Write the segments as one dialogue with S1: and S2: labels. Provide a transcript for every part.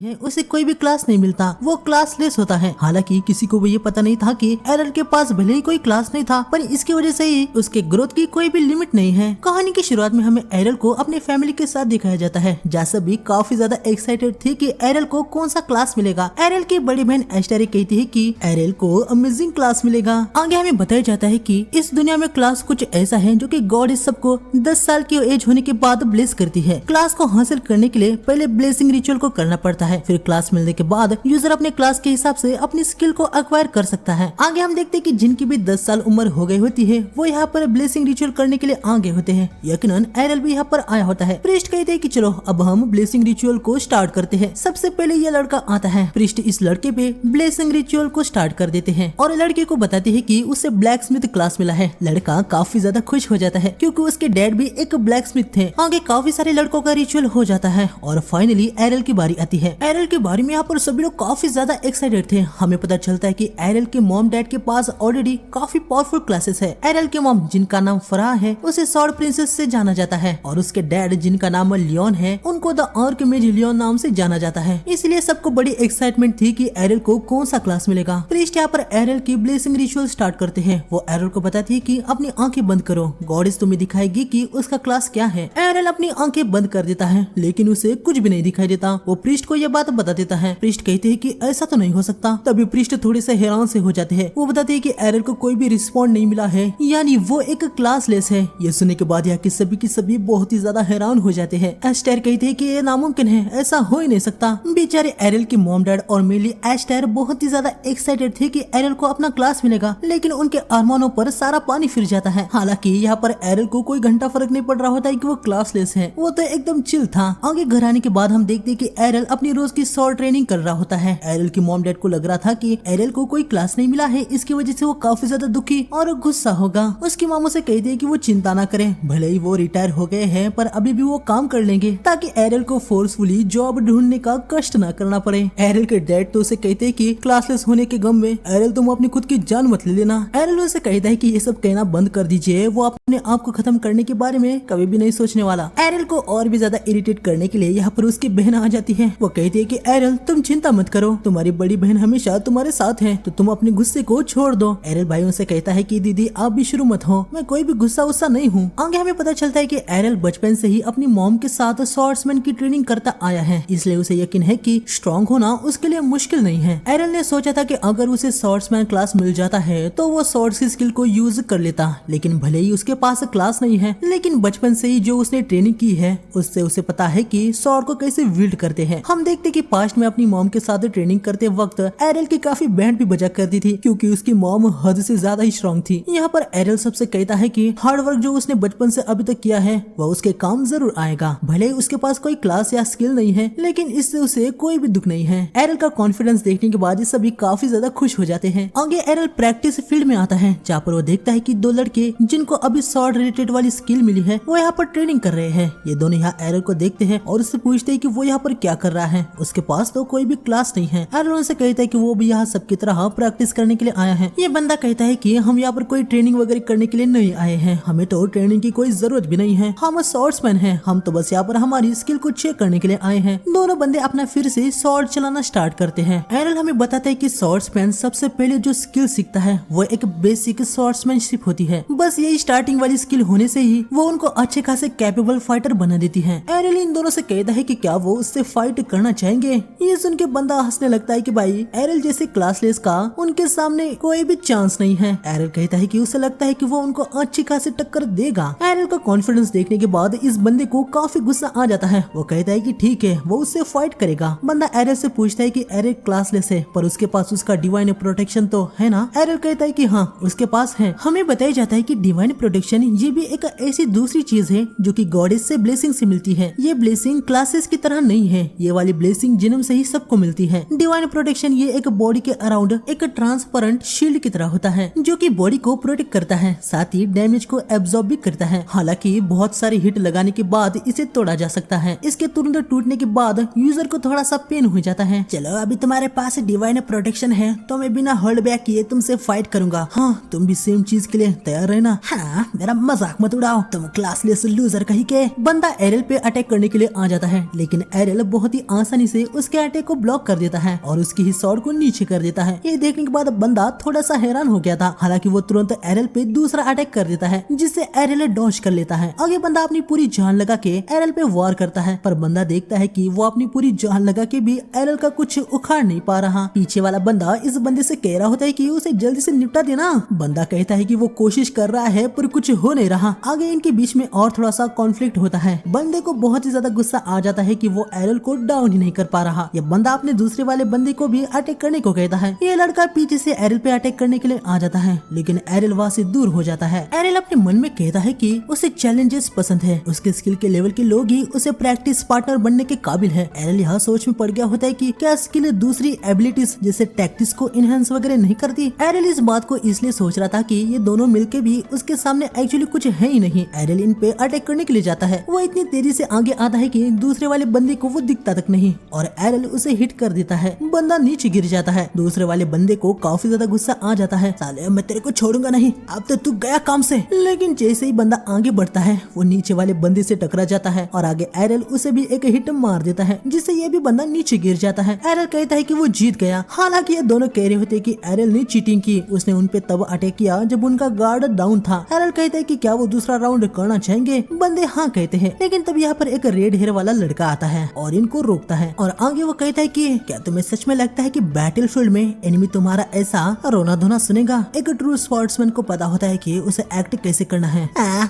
S1: उसे कोई भी क्लास नहीं मिलता, वो क्लासलेस होता है। हालांकि किसी को भी ये पता नहीं था कि एरल के पास भले ही कोई क्लास नहीं था, पर इसकी वजह से ही उसके ग्रोथ की कोई भी लिमिट नहीं है। कहानी की शुरुआत में हमें एरल को अपनी फैमिली के साथ दिखाया जाता है, जहाँ सभी काफी ज्यादा एक्साइटेड थे कि एरल को कौन सा क्लास मिलेगा। एरल की बड़ी बहन एस्टेरी कहती है कि एरल को अमेजिंग क्लास मिलेगा। आगे हमें बताया जाता है कि इस दुनिया में क्लास कुछ ऐसा है जो कि गॉड इस सबको 10 साल की एज होने के बाद ब्लेस करती है। क्लास को हासिल करने के लिए पहले ब्लेसिंग रिचुअल को करना पड़ता है, फिर क्लास मिलने के बाद यूजर अपने क्लास के हिसाब से अपनी स्किल को एक्वायर कर सकता है। आगे हम देखते हैं कि जिनकी भी 10 साल उम्र हो गई होती है वो यहाँ पर ब्लेसिंग रिचुअल करने के लिए आगे होते हैं। यकीनन एरल भी यहाँ पर आया होता है। प्रीस्ट कहते हैं कि चलो अब हम ब्लेसिंग रिचुअल को स्टार्ट करते हैं। सबसे पहले ये लड़का आता है। प्रीस्ट इस लड़के पे ब्लेसिंग रिचुअल को स्टार्ट कर देते हैं और लड़के को बताते हैं कि उसे ब्लैक स्मिथ क्लास मिला है। लड़का काफी ज्यादा खुश हो जाता है क्योंकि उसके डैड भी एक ब्लैक स्मिथ थे। आगे काफी सारे लड़कों का रिचुअल हो जाता है और फाइनली एरल की बारी आती है। एरल के बारे में यहाँ पर सभी लोग काफी ज्यादा एक्साइटेड थे। हमें पता चलता है कि एरल के मॉम डैड के पास ऑलरेडी काफी पावरफुल क्लासेस है। एरल के मॉम जिनका नाम फराह है उसे सॉर्ड प्रिंसेस से जाना जाता है और उसके डैड जिनका नाम लियोन है उनको द आर्कमिज लियोन नाम से जाना जाता है। इसलिए सबको बड़ी एक्साइटमेंट थी कि एरल को कौन सा क्लास मिलेगा। प्रीस्ट यहाँ पर एरल की ब्लेसिंग रिचुअल स्टार्ट करते हैं। वो एरल को बताती है कि अपनी आंखें बंद करो, गॉडेस तुम्हें दिखाएगी कि उसका क्लास क्या है। एरल अपनी आंखें बंद कर देता है लेकिन उसे कुछ भी नहीं दिखाई देता। वो प्रीस्ट को यह बात बता देता है। प्रीस्ट कहते हैं कि ऐसा तो नहीं हो सकता। तभी प्रीस्ट थोड़े से हैरान से हो जाते हैं। वो बताते हैं कि एरल को कोई भी रिस्पॉन्ड नहीं मिला है, यानी वो एक क्लासलेस है। ये सुनने के बाद यहाँ की सभी बहुत ही ज्यादा हैरान हो जाते हैं। एस्टर कहते हैं कि ये नामुमकिन है, ऐसा हो ही नहीं सकता। बेचारे एरल के मॉम डैड और मेनली एस्टर बहुत ही ज्यादा एक्साइटेड थे कि एरल को अपना क्लास मिलेगा, लेकिन उनके अरमानों पर सारा पानी फिर जाता है। हालांकि यहाँ पर एरल को कोई घंटा फर्क नहीं पड़ रहा होता है कि वो क्लासलेस है, वो तो एकदम चिल था। आगे घर आने के बाद हम देखते हैं कि एरल अपनी रोज की सॉर्ड ट्रेनिंग कर रहा होता है। एरल की मॉम डैड को लग रहा था कि एरल को कोई क्लास नहीं मिला है, इसकी वजह से वो काफी ज्यादा दुखी और गुस्सा होगा। उसकी मामू से कहते हैं कि वो चिंता ना करें, भले ही वो रिटायर हो गए हैं पर अभी भी वो काम कर लेंगे ताकि एरल को फोर्सफुली जॉब ढूंढने का कष्ट न करना पड़े। एरल के डैड तो उसे कहते हैं कि क्लासलेस होने के गम में एरल तुम अपनी खुद की जान मत ले लेना। एरल उसे कहता है कि ये सब कहना बंद कर दीजिए, वो अपने आप को खत्म करने के बारे में कभी भी नहीं सोचने वाला। एरल को और भी ज्यादा इरिटेट करने के लिए यहाँ पर उसकी बहन आ जाती है। वो कहती है कि एरल तुम चिंता मत करो, तुम्हारी बड़ी बहन हमेशा तुम्हारे साथ है, तो तुम अपने गुस्से को छोड़ दो। एरल भाइयों से कहता है कि दीदी आप भी शुरू मत हो, मैं कोई भी गुस्सा नहीं हूँ। आगे हमें पता चलता है कि एरल बचपन से ही अपनी मॉम के साथ स्वॉर्ड्समैन की ट्रेनिंग करता आया है, इसलिए उसे यकीन है कि स्ट्रॉन्ग होना उसके लिए मुश्किल नहीं है। एरल ने सोचा था कि अगर उसे स्वॉर्ड्समैन क्लास मिल जाता है तो वो स्वॉर्ड्स की स्किल को यूज कर लेता, लेकिन भले ही उसके पास क्लास नहीं है, लेकिन बचपन से ही जो उसने ट्रेनिंग की है उससे उसे पता है कि स्वॉर्ड को कैसे विल्ड करते हैं। हम देखते कि पास्ट में अपनी मॉम के साथ ट्रेनिंग करते वक्त एरल की काफी बैंड भी बजा करती थी क्योंकि उसकी मॉम हद से ज्यादा ही स्ट्रॉन्ग थी। यहाँ पर एरल सबसे कहता है कि हार्ड वर्क जो उसने बचपन से अभी तक किया है वह उसके काम जरूर आएगा। भले ही उसके पास कोई क्लास या स्किल नहीं है, लेकिन इससे उसे कोई भी दुख नहीं है। एरल का कॉन्फिडेंस देखने के बाद सभी काफी ज्यादा खुश हो जाते हैं। आगे एरल प्रैक्टिस फील्ड में आता है जहाँ पर वो देखता है कि दो लड़के जिनको अभी स्वॉर्ड रिलेटेड वाली स्किल मिली है वो यहाँ पर ट्रेनिंग कर रहे हैं। ये दोनों यहाँ एरल को देखते हैं और उससे पूछते हैं कि वो यहाँ पर क्या कर रहा है। उसके पास तो कोई भी क्लास नहीं है। एरल उनसे कहता है कि वो भी यहाँ सबकी तरह प्रैक्टिस करने के लिए आया है। ये बंदा कहता है कि हम यहाँ पर कोई ट्रेनिंग वगैरह करने के लिए नहीं आए हैं, हमें तो ट्रेनिंग की कोई जरूरत भी नहीं है, हम स्वॉर्ड्समैन हैं, हम तो बस यहाँ पर हमारी स्किल को चेक करने के लिए आए हैं। दोनों बंदे अपना फिर से स्वॉर्ड चलाना स्टार्ट करते हैं। एरल हमें बताता है कि स्वॉर्ड्समैन सबसे पहले जो स्किल सीखता है वो एक बेसिक स्वॉर्ड्समैनशिप होती है। बस यही स्टार्टिंग वाली स्किल होने से ही वो उनको अच्छे खासे कैपेबल फाइटर बना देती है। एरल इन दोनों से कहता है कि क्या वो उससे फाइट करना चाहेंगे। ये सुन के बंदा हंसने लगता है कि भाई एरल जैसे क्लासलेस का उनके सामने कोई भी चांस नहीं है। एरल कहता है कि उसे लगता है कि वो उनको अच्छी खासी टक्कर देगा। एरल का कॉन्फिडेंस देखने के बाद इस बंदे को काफी गुस्सा आ जाता है। वो कहता है कि ठीक है वो उससे फाइट करेगा। बंदा एरल से पूछता है कि एरल क्लासलेस है पर उसके पास उसका डिवाइन प्रोटेक्शन तो है ना। एरल कहता है कि हाँ उसके पास है। हमें बताया जाता है कि डिवाइन प्रोटेक्शन ये भी एक ऐसी दूसरी चीज है जो कि गॉडेस से ब्लेसिंग से मिलती है। ये ब्लेसिंग क्लासेस की तरह नहीं है, ये वाली ब्लेसिंग जन्म से ही सबको मिलती है। डिवाइन प्रोटेक्शन ये एक बॉडी के अराउंड एक ट्रांसपेरेंट शील्ड की तरह होता है जो कि बॉडी को प्रोटेक्ट करता है, साथ ही डैमेज को एब्जॉर्ब भी करता है। हालांकि बहुत सारे हिट लगाने के बाद इसे तोड़ा जा सकता है। इसके तुरंत टूटने के बाद यूजर को थोड़ा सा पेन हो जाता है। चलो अभी तुम्हारे पास डिवाइन प्रोटेक्शन है तो मैं बिना होल्ड बैक किए तुमसे फाइट करूंगा। हाँ तुम भी सेम चीज के लिए तैयार रहना। हाँ मेरा मजाक मत उड़ाओ, तुम क्लासलेस लूजर कहीं के। बंदा एरल पे अटैक करने के लिए आ जाता है, लेकिन एरल बहुत ही आसानी से उसके अटैक को ब्लॉक कर देता है और उसकी ही स्वॉर्ड को नीचे कर देता है। ये देखने के बाद बंदा थोड़ा सा हैरान हो गया था। हालांकि वो तुरंत एरल पे दूसरा अटैक कर देता है जिससे एरल डॉज कर लेता है। आगे बंदा अपनी पूरी जान लगा के एरल पे वार करता है, पर बंदा देखता है कि वो अपनी पूरी जान लगा के भी एरल का कुछ उखाड़ नहीं पा रहा। पीछे वाला बंदा इस बंदे से कह रहा होता है कि उसे जल्दी से निपटा देना। बंदा कहता है कि वो कोशिश कर रहा है पर कुछ हो नहीं रहा। आगे इनके बीच में और थोड़ा सा कॉन्फ्लिक्ट होता है। बंदे को बहुत ही ज्यादा गुस्सा आ जाता है कि वो एरल को डाउन ही नहीं कर पा रहा। ये बंदा अपने दूसरे वाले बंदे को भी अटैक करने को कहता है। ये लड़का पीछे से एरल पे अटैक करने के लिए आ जाता है, लेकिन एरल वहाँ से दूर हो जाता है। एरल अपने मन में कहता है कि उसे चैलेंजेस पसंद है, उसके स्किल के लेवल के लोग ही उसे प्रैक्टिस पार्टनर बनने के काबिल है। एरल यहाँ सोच में पड़ गया होता है कि क्या स्किल दूसरी एबिलिटीज जैसे टैक्टिक्स को इनहेंस वगैरह नहीं करती। एरल इस बात को इसलिए सोच रहा था कि ये दोनों मिलके भी उसके सामने एक्चुअली कुछ है ही नहीं। एरल इन पे अटैक करने के लिए जाता है। वो इतनी तेजी से आगे आता है कि दूसरे वाले बंदे को वो दिखता तक नहीं और एरल उसे हिट कर देता है। बंदा नीचे गिर जाता है। दूसरे वाले बंदे को काफी ज्यादा गुस्सा आ जाता है। साले मैं तेरे को छोड़ूंगा नहीं, अब तो तू गया काम से। लेकिन जैसे ही बंदा आगे बढ़ता है वो नीचे वाले बंदे से टकरा जाता है और आगे एरल उसे भी एक हिट मार देता है जिससे ये भी बंदा नीचे गिर जाता है। एरल कहता है कि वो जीत गया। हालांकि ये दोनों कह रहे होते कि एरल ने चीटिंग की, उसने उन पे तब अटैक किया जब उनका गार्ड डाउन था। एरल कहता है कि क्या वो दूसरा राउंड करना चाहेंगे। बंदे हाँ कहते हैं, लेकिन तब यहाँ पर एक रेड हेयर वाला लड़का आता है और इनको रोकता है और आगे वो कहता है कि क्या तुम्हें सच में लगता है कि बैटलफील्ड में एनिमी तुम्हारा ऐसा रोना धोना सुनेगा। एक ट्रू स्पोर्ट्समैन को पता होता है कि उसे एक्ट कैसे करना है।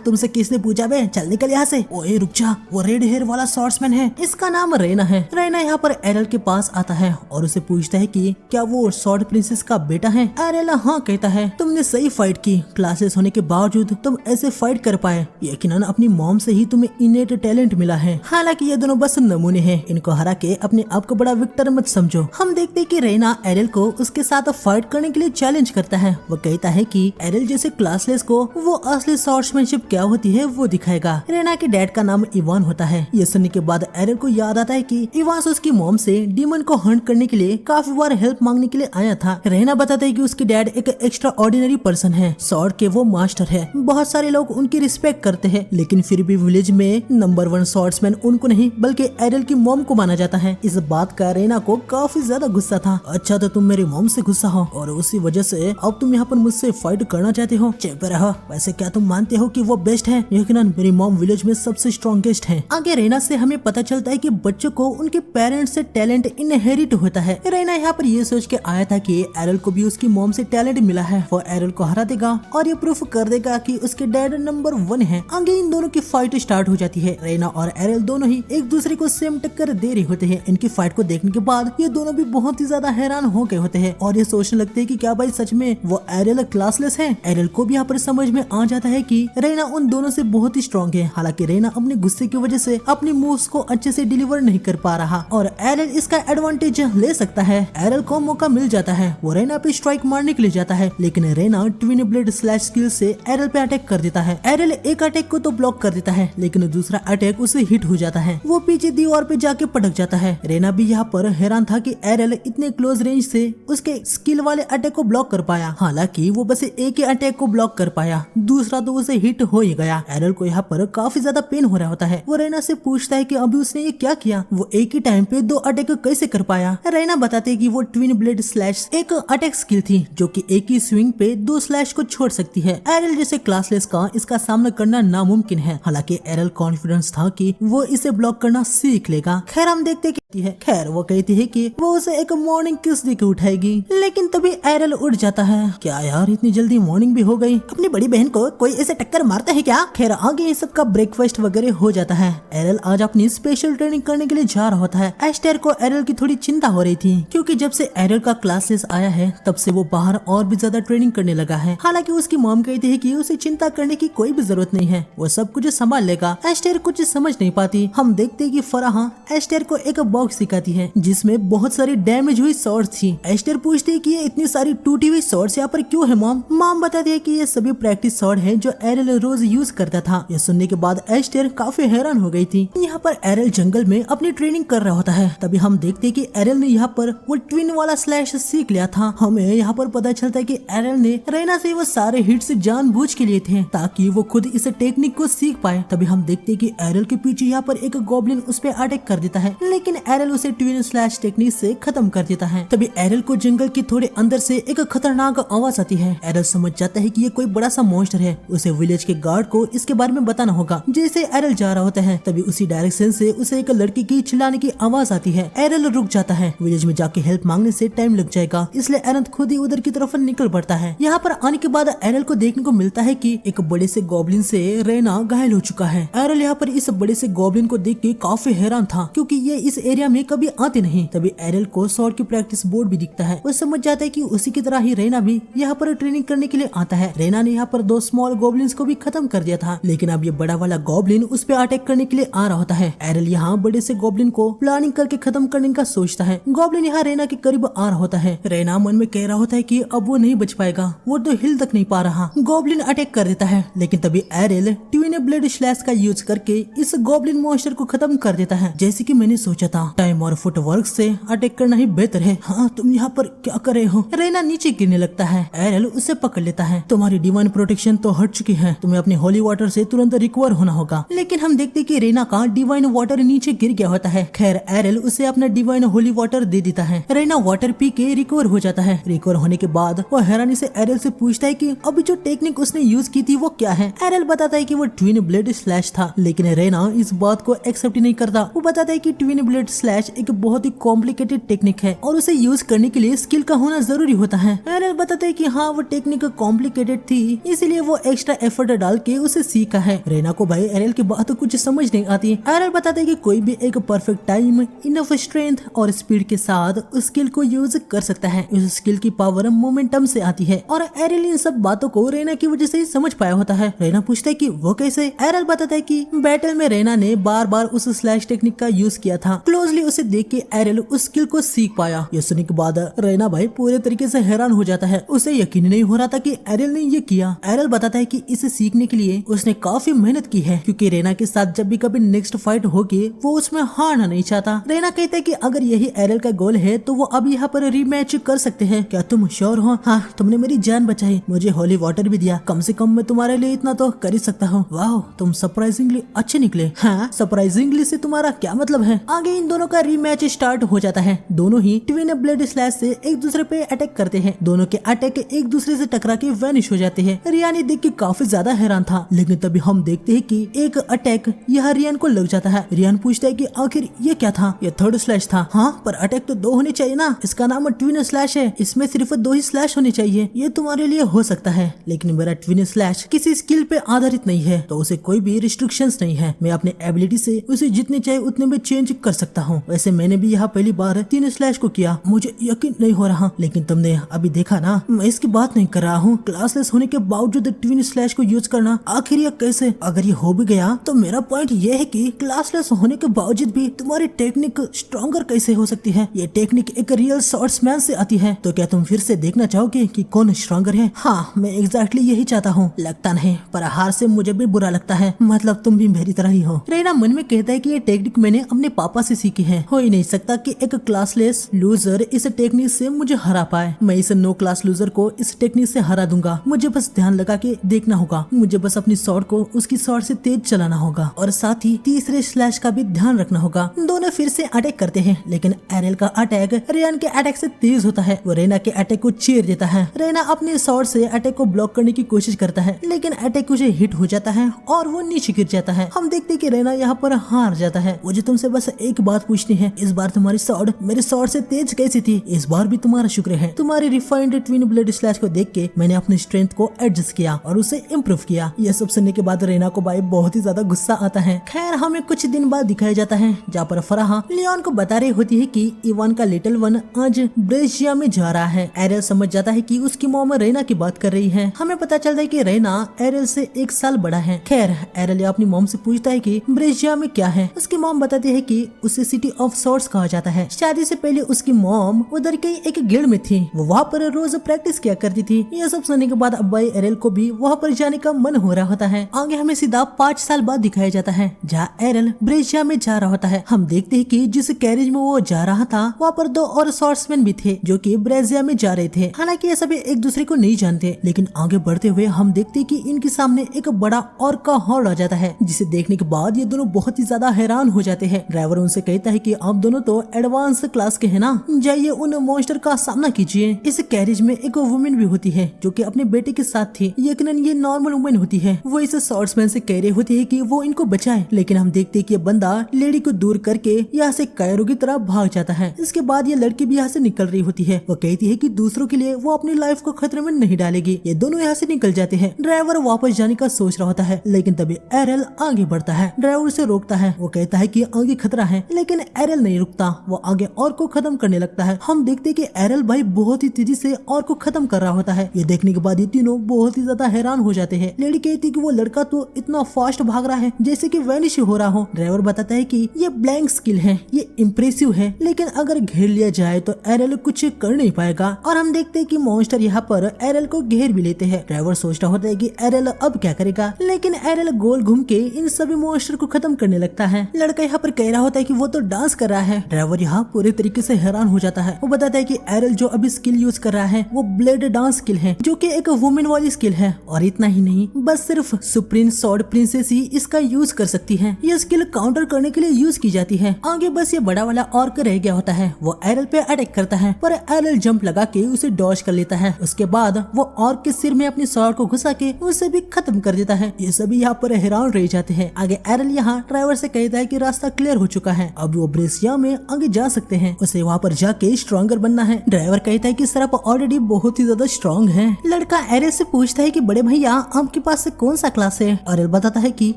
S1: तुमसे किसने पूछा बे, चल निकल यहाँ से। ओए रुक जा, वो रेड हेयर वाला स्वॉर्ड्समैन है, इसका नाम रेना है। रेना यहाँ पर एरल के पास आता है और उसे पूछता है कि क्या वो स्वॉर्ड प्रिंसेस का बेटा है। एरल हाँ कहता है, तुमने सही फाइट की, क्लासेस होने के बावजूद तुम ऐसे फाइट कर पाए, यकीनन अपनी मॉम से ही तुम्हें इनेट टैलेंट मिला है। हालांकि ये दोनों बस नमूने हैं, इनको हरा के अपने आप को बड़ा विक्टर मत समझो। हम देखते कि रेना एरल को उसके साथ फाइट करने के लिए चैलेंज करता है। वो कहता है कि एरल जैसे क्लासलेस को वो असली स्वॉर्ड्समैनशिप क्या होती है वो दिखाएगा। रेना के डैड का नाम इवान होता है। ये सुनने के बाद एरल को याद आता है कि इवान उसकी मॉम से डीमन को हंट करने के लिए काफी बार हेल्प मांगने के लिए आया था। रेना बताता है कि उसके डैड एक एक्स्ट्रा ऑर्डिनरी पर्सन है, स्वॉर्ड के वो मास्टर है। बहुत सारे लोग उनकी रिस्पेक्ट करते हैं, लेकिन फिर भी विलेज में नंबर 1 स्वॉर्ड्समैन उनको नहीं बल्कि एरल की मॉम को माना जाता है। इस बात का रेना को काफी ज्यादा गुस्सा था। अच्छा तो तुम मेरी मॉम से गुस्सा हो और उसी वजह से अब तुम यहाँ पर मुझसे फाइट करना चाहते हो। चुप रहो। वैसे क्या तुम मानते हो कि वो बेस्ट है? यकीनन मेरी मॉम विलेज में सबसे स्ट्रॉन्गेस्ट है। आगे रेना से हमें पता चलता है कि बच्चों को उनके पेरेंट्स से टैलेंट इनहेरिट होता है। रेना यहाँ पर ये सोच के आया था कि एरल को भी उसकी मॉम से टैलेंट मिला है, वो एरल को हरा देगा और ये प्रूफ कर देगा कि उसके डैड नंबर 1 है। आगे इन दोनों की फाइट स्टार्ट हो जाती है। रेना और एरल दोनों ही एक दूसरे को सेम टक्कर दे रहे होते हैं। इनकी फाइट को देखने के बाद ये दोनों भी बहुत ही ज्यादा हैरान हो गए होते हैं और ये सोचने लगते हैं कि क्या भाई सच में वो एरल क्लासलेस है। एरल को भी यहाँ पर समझ में आ जाता है कि रेना उन दोनों से बहुत ही स्ट्रॉन्ग है। हालांकि रेना अपने गुस्से की वजह से अपनी मूव्स को अच्छे से डिलीवर नहीं कर पा रहा और एरल इसका एडवांटेज ले सकता है। एरल को मौका मिल जाता है, वो रेना पे स्ट्राइक मारने के लिए जाता है, लेकिन Rena twin blade slash skill से एरल पे अटैक कर देता है। एरल एक अटैक को तो ब्लॉक कर देता है, लेकिन दूसरा अटैक उसे हिट हो जाता है। वो पीछे दीवार पे जाके पटक जाता है। रेना भी यहाँ पर हैरान था कि एरल इतने क्लोज रेंज से उसके स्किल वाले अटैक को ब्लॉक कर पाया। हालांकि वो बस एक ही अटैक को ब्लॉक कर पाया, दूसरा तो उसे हिट हो ही गया। एरल को यहाँ पर काफी ज्यादा पेन हो रहा होता है। वो रेना से पूछता है कि अभी उसने ये क्या किया, वो एक ही टाइम पे 2 अटैक कैसे कर पाया। रेना बताते हैं कि वो ट्विन ब्लेड स्लैश एक अटैक स्किल थी जो कि एक ही स्विंग पे 2 स्लैश को छोड़ सकती है। एरल जैसे क्लासलेस का इसका सामना करना नामुमकिन है। हालांकि एरल कॉन्फिडेंस था कि वो इसे ब्लॉक करना सीख लेगा। खैर हम देखते कहती है। खैर वो कहती है कि वो उसे एक मॉर्निंग किस दे के उठाएगी, लेकिन तभी एरल उठ जाता है। क्या यार इतनी जल्दी मॉर्निंग भी हो गई, अपनी बड़ी बहन को कोई ऐसे टक्कर मारता है क्या। खैर आगे ये सब का ब्रेकफास्ट वगैरह हो जाता है। एरल आज अपनी स्पेशल ट्रेनिंग करने के लिए जा रहा होता है। एस्टर को एरल की थोड़ी चिंता हो रही थी क्योंकि जब से एरल का क्लासेस आया है तब से वो बाहर और भी ज्यादा ट्रेनिंग करने लगा है। हालांकि उसकी मॉम कहती है कि उसे चिंता करने की कोई भी जरूरत नहीं है, वो सब कुछ संभाल लेगा। एस्टर कुछ समझ नहीं पाती। हम देखते हैं कि फराह एस्टर को एक बॉक्स सिखाती है जिसमें बहुत सारी डैमेज हुई सॉर्ड्स थी। एस्टर पूछती है कि ये इतनी सारी टूटी हुई सॉर्ड्स यहाँ पर क्यों है मॉम। मॉम बताती है कि ये सभी प्रैक्टिस सॉर्ड है जो एरल रोज यूज करता था। यह सुनने के बाद एस्टर काफी हैरान हो गई थी। यहाँ पर एरल जंगल में अपनी ट्रेनिंग कर रहा होता है। तभी हम देखते हैं कि एरल ने यहाँ पर वो ट्विन वाला स्लैश सीख लिया था। हमें यहाँ पर पता चलता है कि एरल ने रेना से वो सारे हिट्स जानबूझ के लिए थे ताकि वो खुद इस टेक्निक को सीख पाए। तभी हम देखते हैं कि एरल के पीछे यहाँ पर एक गॉब्लिन उस पे अटैक कर देता है। लेकिन एरल उसे ट्विन स्लैश टेक्निक से खत्म कर देता है। तभी एरल को जंगल के थोड़े अंदर से एक खतरनाक आवाज आती है। एरल समझ जाता है कि ये कोई बड़ा सा मॉन्स्टर है। उसे विलेज के गार्ड को इसके बारे में बताना होगा। जैसे एरल जा रहा होता है तभी उसी डायरेक्शन से उसे एक लड़की की चिल्लाने की आवाज आती है। एरल रुक जाता है। विलेज में जाके हेल्प मांगने से टाइम लग जाएगा, इसलिए एरल खुद ही उधर की तरफ निकल पड़ता है। यहाँ पर आने के बाद एरल को देखने को मिलता है कि एक बड़े से गॉब्लिन से रेना घायल हो चुका है। एरल यहाँ पर इस बड़े से गॉब्लिन को देख के काफी हैरान था, क्योंकि ये इस एरिया में कभी आते नहीं। तभी एरल को स्वॉर्ड की प्रैक्टिस बोर्ड भी दिखता है। वो समझ जाता है कि उसी की तरह ही रेना भी यहाँ पर ट्रेनिंग करने के लिए आता है। रेना ने यहाँ पर 2 स्मॉल गॉब्लिन्स को भी खत्म कर दिया था, लेकिन अब ये बड़ा वाला गॉब्लिन उस पे अटैक करने के लिए आ रहा होता है। एरल यहाँ बड़े से गॉब्लिन को प्लानिंग करके खत्म करने का सोचता है। गॉब्लिन यहाँ रेना के करीब आ रहा होता है। रेना मन में कह रहा होता है कि अब वो नहीं बच पाएगा, वो तो हिल तक नहीं पा रहा। गॉब्लिन अटैक कर देता है, लेकिन तभी एरल ट्विन ब्लेड स्लैश का यूज करके इस गॉब्लिन मॉन्स्टर को खत्म कर देता है। जैसे कि मैंने सोचा था, टाइम और फुटवर्क से अटैक करना ही बेहतर है। हाँ, तुम यहाँ पर क्या कर रहे हो? रेना नीचे गिरने लगता है। एरल उसे पकड़ लेता है। तुम्हारी डिवाइन प्रोटेक्शन तो हट चुकी है, तुम्हें अपने होली वाटर से तुरंत रिकवर होना होगा। लेकिन हम देखते कि रेना का डिवाइन वाटर नीचे गिर गया होता है। खैर, एरल उसे अपना डिवाइन होली वाटर दे देता है। रेना वाटर पी के रिकवर हो जाता है। रिकवर होने के बाद वो हैरानी से एरल से पूछता है कि अभी जो टेक्निक उसने यूज की थी वो क्या है। एरल बताता है कि वो ट्विन ब्लेड स्लैश था, लेकिन रेना इस बात को एक्सेप्ट ही नहीं करता। वो बताता है कि ट्विन ब्लेड स्लैश एक बहुत ही कॉम्प्लिकेटेड टेक्निक है और उसे यूज करने के लिए स्किल का होना जरूरी होता है। एरल बताता है कि हाँ, वो टेक्निक कॉम्प्लिकेटेड थी, इसीलिए वो एक्स्ट्रा एफर्ट डाल के उसे सीखा है। रेना को भाई एरल की बात कुछ समझ नहीं आती। एरल बताता है कि कोई भी एक परफेक्ट टाइम, इनफ स्ट्रेंथ और स्पीड के साथ उस स्किल को यूज कर सकता है। उस स्किल की पावर मोमेंटम से आती है और एरल इन सब बातों को रेना की वजह से ही समझ पाया होता है। रेना पूछता है कि वो कैसे? एरल बताता है कि बैटल में रेना ने बार बार उस स्लैश टेक्निक का यूज किया था। क्लोजली उसे देख के एरल उस स्किल को सीख पाया। ये सुनने के बाद रेना भाई पूरे तरीके से हैरान हो जाता है। उसे यकीन नहीं हो रहा था कि एरल ने ये किया। एरल बताता है कि इसे सीखने के लिए उसने काफी मेहनत की है, क्योंकि रेना के साथ जब भी कभी नेक्स्ट फाइट होगी वो उसमें हारना नहीं चाहता। रेना कहता है कि अगर यही एरल का गोल है तो वो अब यहाँ पर रीमैच कर सकते हैं। क्या तुम श्योर हो? हाँ, तुमने मेरी जान बचाई, मुझे होली वाटर भी दिया, कम से कम मैं तुम्हारे लिए इतना तो कर ही सकता हूँ। वाह, तुम सरप्राइजिंगली अच्छे निकले। हाँ, सरप्राइजिंगली से तुम्हारा क्या मतलब है? आगे इन दोनों का रीमैच स्टार्ट हो जाता है। दोनों ही ट्विन ब्लेड स्लैश से एक दूसरे पे अटैक करते हैं। दोनों के अटैक एक दूसरे से टकरा के वैनिश हो जाते हैं। रियान ये देख के काफी ज्यादा हैरान था, लेकिन तभी हम देखते हैं कि एक अटैक यह रियान को लग जाता है। रियान पूछता है कि आखिर ये क्या था? ये थर्ड स्लैश था। हाँ, पर अटैक तो 2 होने चाहिए ना, इसका नाम ट्विन स्लैश है, इसमें सिर्फ 2 ही स्लैश होने चाहिए। ये तुम्हारे लिए हो सकता है, लेकिन मेरा ट्विन स्लैश किसी स्किल पे आधारित नहीं है, तो उसे कोई भी रिस्ट्रिक्शंस नहीं है। मैं अपने एबिलिटी से उसे जितने चाहे उतने में चेंज कर सकता हूँ। वैसे मैंने भी यहाँ पहली बार 3 स्लैश को किया, मुझे यकीन नहीं हो रहा, लेकिन तुमने अभी देखा ना, मैं इसकी बात नहीं कर रहा हूँ। क्लासलेस होने के बावजूद ट्विन स्लैश को यूज करना, आखिर ये कैसे? अगर ये हो भी गया तो मेरा पॉइंट ये है कि क्लासलेस होने के बावजूद भी तुम्हारी टेक्निक स्ट्रॉन्गर कैसे हो सकती है? ये टेक्निक एक रियल स्वॉर्ड्समैन से आती है, तो क्या तुम फिर से देखना चाहोगे कि कौन स्ट्रॉन्गर है? हाँ, मैं एग्जैक्टली यही चाहता हूँ। लगता नहीं, पर हार से मुझे भी बुरा लगता है, मतलब तुम भी मेरी तरह ही हो। रेना मन में कहता है कि ये टेक्निक मैंने अपने पापा से सीखी है। हो ही नहीं सकता कि एक क्लासलेस लूजर इस टेक्निक से मुझे हरा पाए। मैं इस नो क्लास लूजर को इस टेक्निक से हरा दूंगा। मुझे बस ध्यान लगा के देखना होगा, मुझे बस अपनी शॉट को उसकी शॉट से तेज चलाना होगा और साथ ही तीसरे स्लैश का भी ध्यान रखना होगा। दोनों फिर से अटैक करते हैं, लेकिन एरल का अटैक रेयान के अटैक से तेज होता है। वो रेना के अटैक को चीर देता है। रेना अपने शॉट से अटैक को ब्लॉक करने की कोशिश करता है, लेकिन अटैक उसे हिट हो जाता है और वो नीचे गिर जाता है। हम देखते कि रेना यहाँ पर हार जाता है। मुझे तुमसे बस एक बात पूछनी है, इस बार तुम्हारी शॉट मेरे शॉट से तेज कैसी थी? इस बार भी तुम्हारा शुक्र है, तुम्हारी रिफाइंड ट्विन ब्लेड स्लैश को देख के मैंने अपनी स्ट्रेंथ को एडजस्ट किया और उसे इम्प्रूव किया। यह सब सुनने के बाद रेना को भाई बहुत ही ज्यादा गुस्सा आता है। खैर, हमें कुछ दिन बाद दिखाया जाता है जहाँ पर फराह लियोन को बता रही होती है कि इवान का लिटिल वन आज ब्रेशिया में जा रहा है। एरल समझ जाता है कि उसकी मॉम रेना की बात कर रही है। हमें पता चलता है कि रेना एरल से 1 साल बड़ा है। खैर, एरल अपनी मॉम से पूछता है कि ब्रेशिया में क्या है। उसकी मॉम बताती है कि उसे सिटी ऑफ सॉर्ट्स कहा जाता है। शादी से पहले उसकी मॉम उधर के एक गिल्ड में थी, वो वहाँ पर रोज प्रैक्टिस किया करती थी। यह सब सुनने के बाद अब्बाई एरल को भी वहाँ पर जाने का मन हो रहा होता है। आगे हमें सीधा 5 साल बाद दिखाया जाता है जहाँ एरल ब्रेशिया में जा रहा होता है। हम देखते हैं कि जिस कैरेज में वो जा रहा था वहाँ पर 2 और सॉर्ट्समैन भी थे जो कि ब्रेशिया में जा रहे थे। हालांकि ये सभी एक दूसरे को नहीं जानते, लेकिन आगे बढ़ते हुए हम देखते हैं कि इनके सामने एक बड़ा ऑर्क का हॉर्ड आ जाता है, जिसे देखने के बाद ये दोनों बहुत ही ज्यादा हैरान हो जाते हैं। ड्राइवर ड्राइवर उनसे कहता है कि आप दोनों तो एडवांस क्लास के हैं ना, जाइए उन मॉन्स्टर का सामना कीजिए। इस कैरेज में एक वुमेन भी होती है जो कि अपने बेटे के साथ थी। यकीनन ये नॉर्मल वुमेन होती है। वो इस स्वॉर्ड्समैन से कह रही होती है कि वो इनको बचाए, लेकिन हम देखते हैं कि ये बंदा लेडी को दूर करके यहाँ से कायरों की तरह भाग जाता है। इसके बाद ये लड़की भी यहाँ से निकल रही होती है। वो कहती है कि दूसरों के लिए वो अपनी लाइफ को खतरे में नहीं डालेगी। ये दोनों यहाँ से निकल जाते हैं। ड्राइवर वापस जाने का सोच रहा होता है, लेकिन तभी एरल आगे बढ़ता है। ड्राइवर उसे रोकता है। वो कहता है कि आगे खतरा है, लेकिन एरल नहीं रुकता। वो आगे और को खत्म करने लगता है। हम देखते हैं कि एरल भाई बहुत ही तेजी से और को खत्म कर रहा होता है। ये देखने के बाद ये तीनों बहुत ही ज्यादा हैरान हो जाते हैं। लेडी कहती है कि वो लड़का तो इतना फास्ट भाग रहा है जैसे कि वैनिश हो रहा हो। ड्राइवर बताता है कि ये ब्लैंक स्किल है, ये इम्प्रेसिव है, लेकिन अगर घेर लिया जाए तो एरल कुछ कर नहीं पाएगा। और हम देखते हैं कि मॉन्स्टर यहाँ पर एरल को घेर भी लेते हैं। ड्राइवर सोच रहा होता है कि एरल अब क्या करेगा, लेकिन एरल गोल घूम के इन सभी मॉन्स्टर को खत्म करने लगता है। लड़का यहाँ पर कह रहा होता है कि वो तो डांस कर रहा है। ड्राइवर यहाँ पूरे तरीके से हैरान हो जाता है। वो बताता है कि एरल जो अभी स्किल यूज कर रहा है वो ब्लेड डांस स्किल है, जो कि एक वुमेन वाली स्किल है। और इतना ही नहीं, बस सिर्फ सुप्रीम सॉर्ड प्रिंसेस ही इसका यूज कर सकती है। ये स्किल काउंटर करने के लिए यूज की जाती है। आगे बस ये बड़ा वाला ऑर्क रह गया होता है। वो एरल पे अटैक करता है, पर एरल जंप लगा के उसे डॉज कर लेता है। उसके बाद वो ऑर्क के सिर में अपनी सॉर्ड को घुसा के उसे भी खत्म कर देता है। ये सभी यहाँ पर हैरान रह जाते हैं। आगे एरल यहाँ ड्राइवर से कहता है कि रास्ता क्लियर हो चुका है, अब वो ब्रेसिया में आगे जा सकते हैं। उसे वहाँ पर जाके स्ट्रॉन्गर बनना है। ड्राइवर कहता है कि सर आप ऑलरेडी बहुत ही ज्यादा स्ट्रॉन्ग है। लड़का एरल से पूछता है कि बड़े भैया आपके पास से कौन सा क्लास है। एरल बताता है कि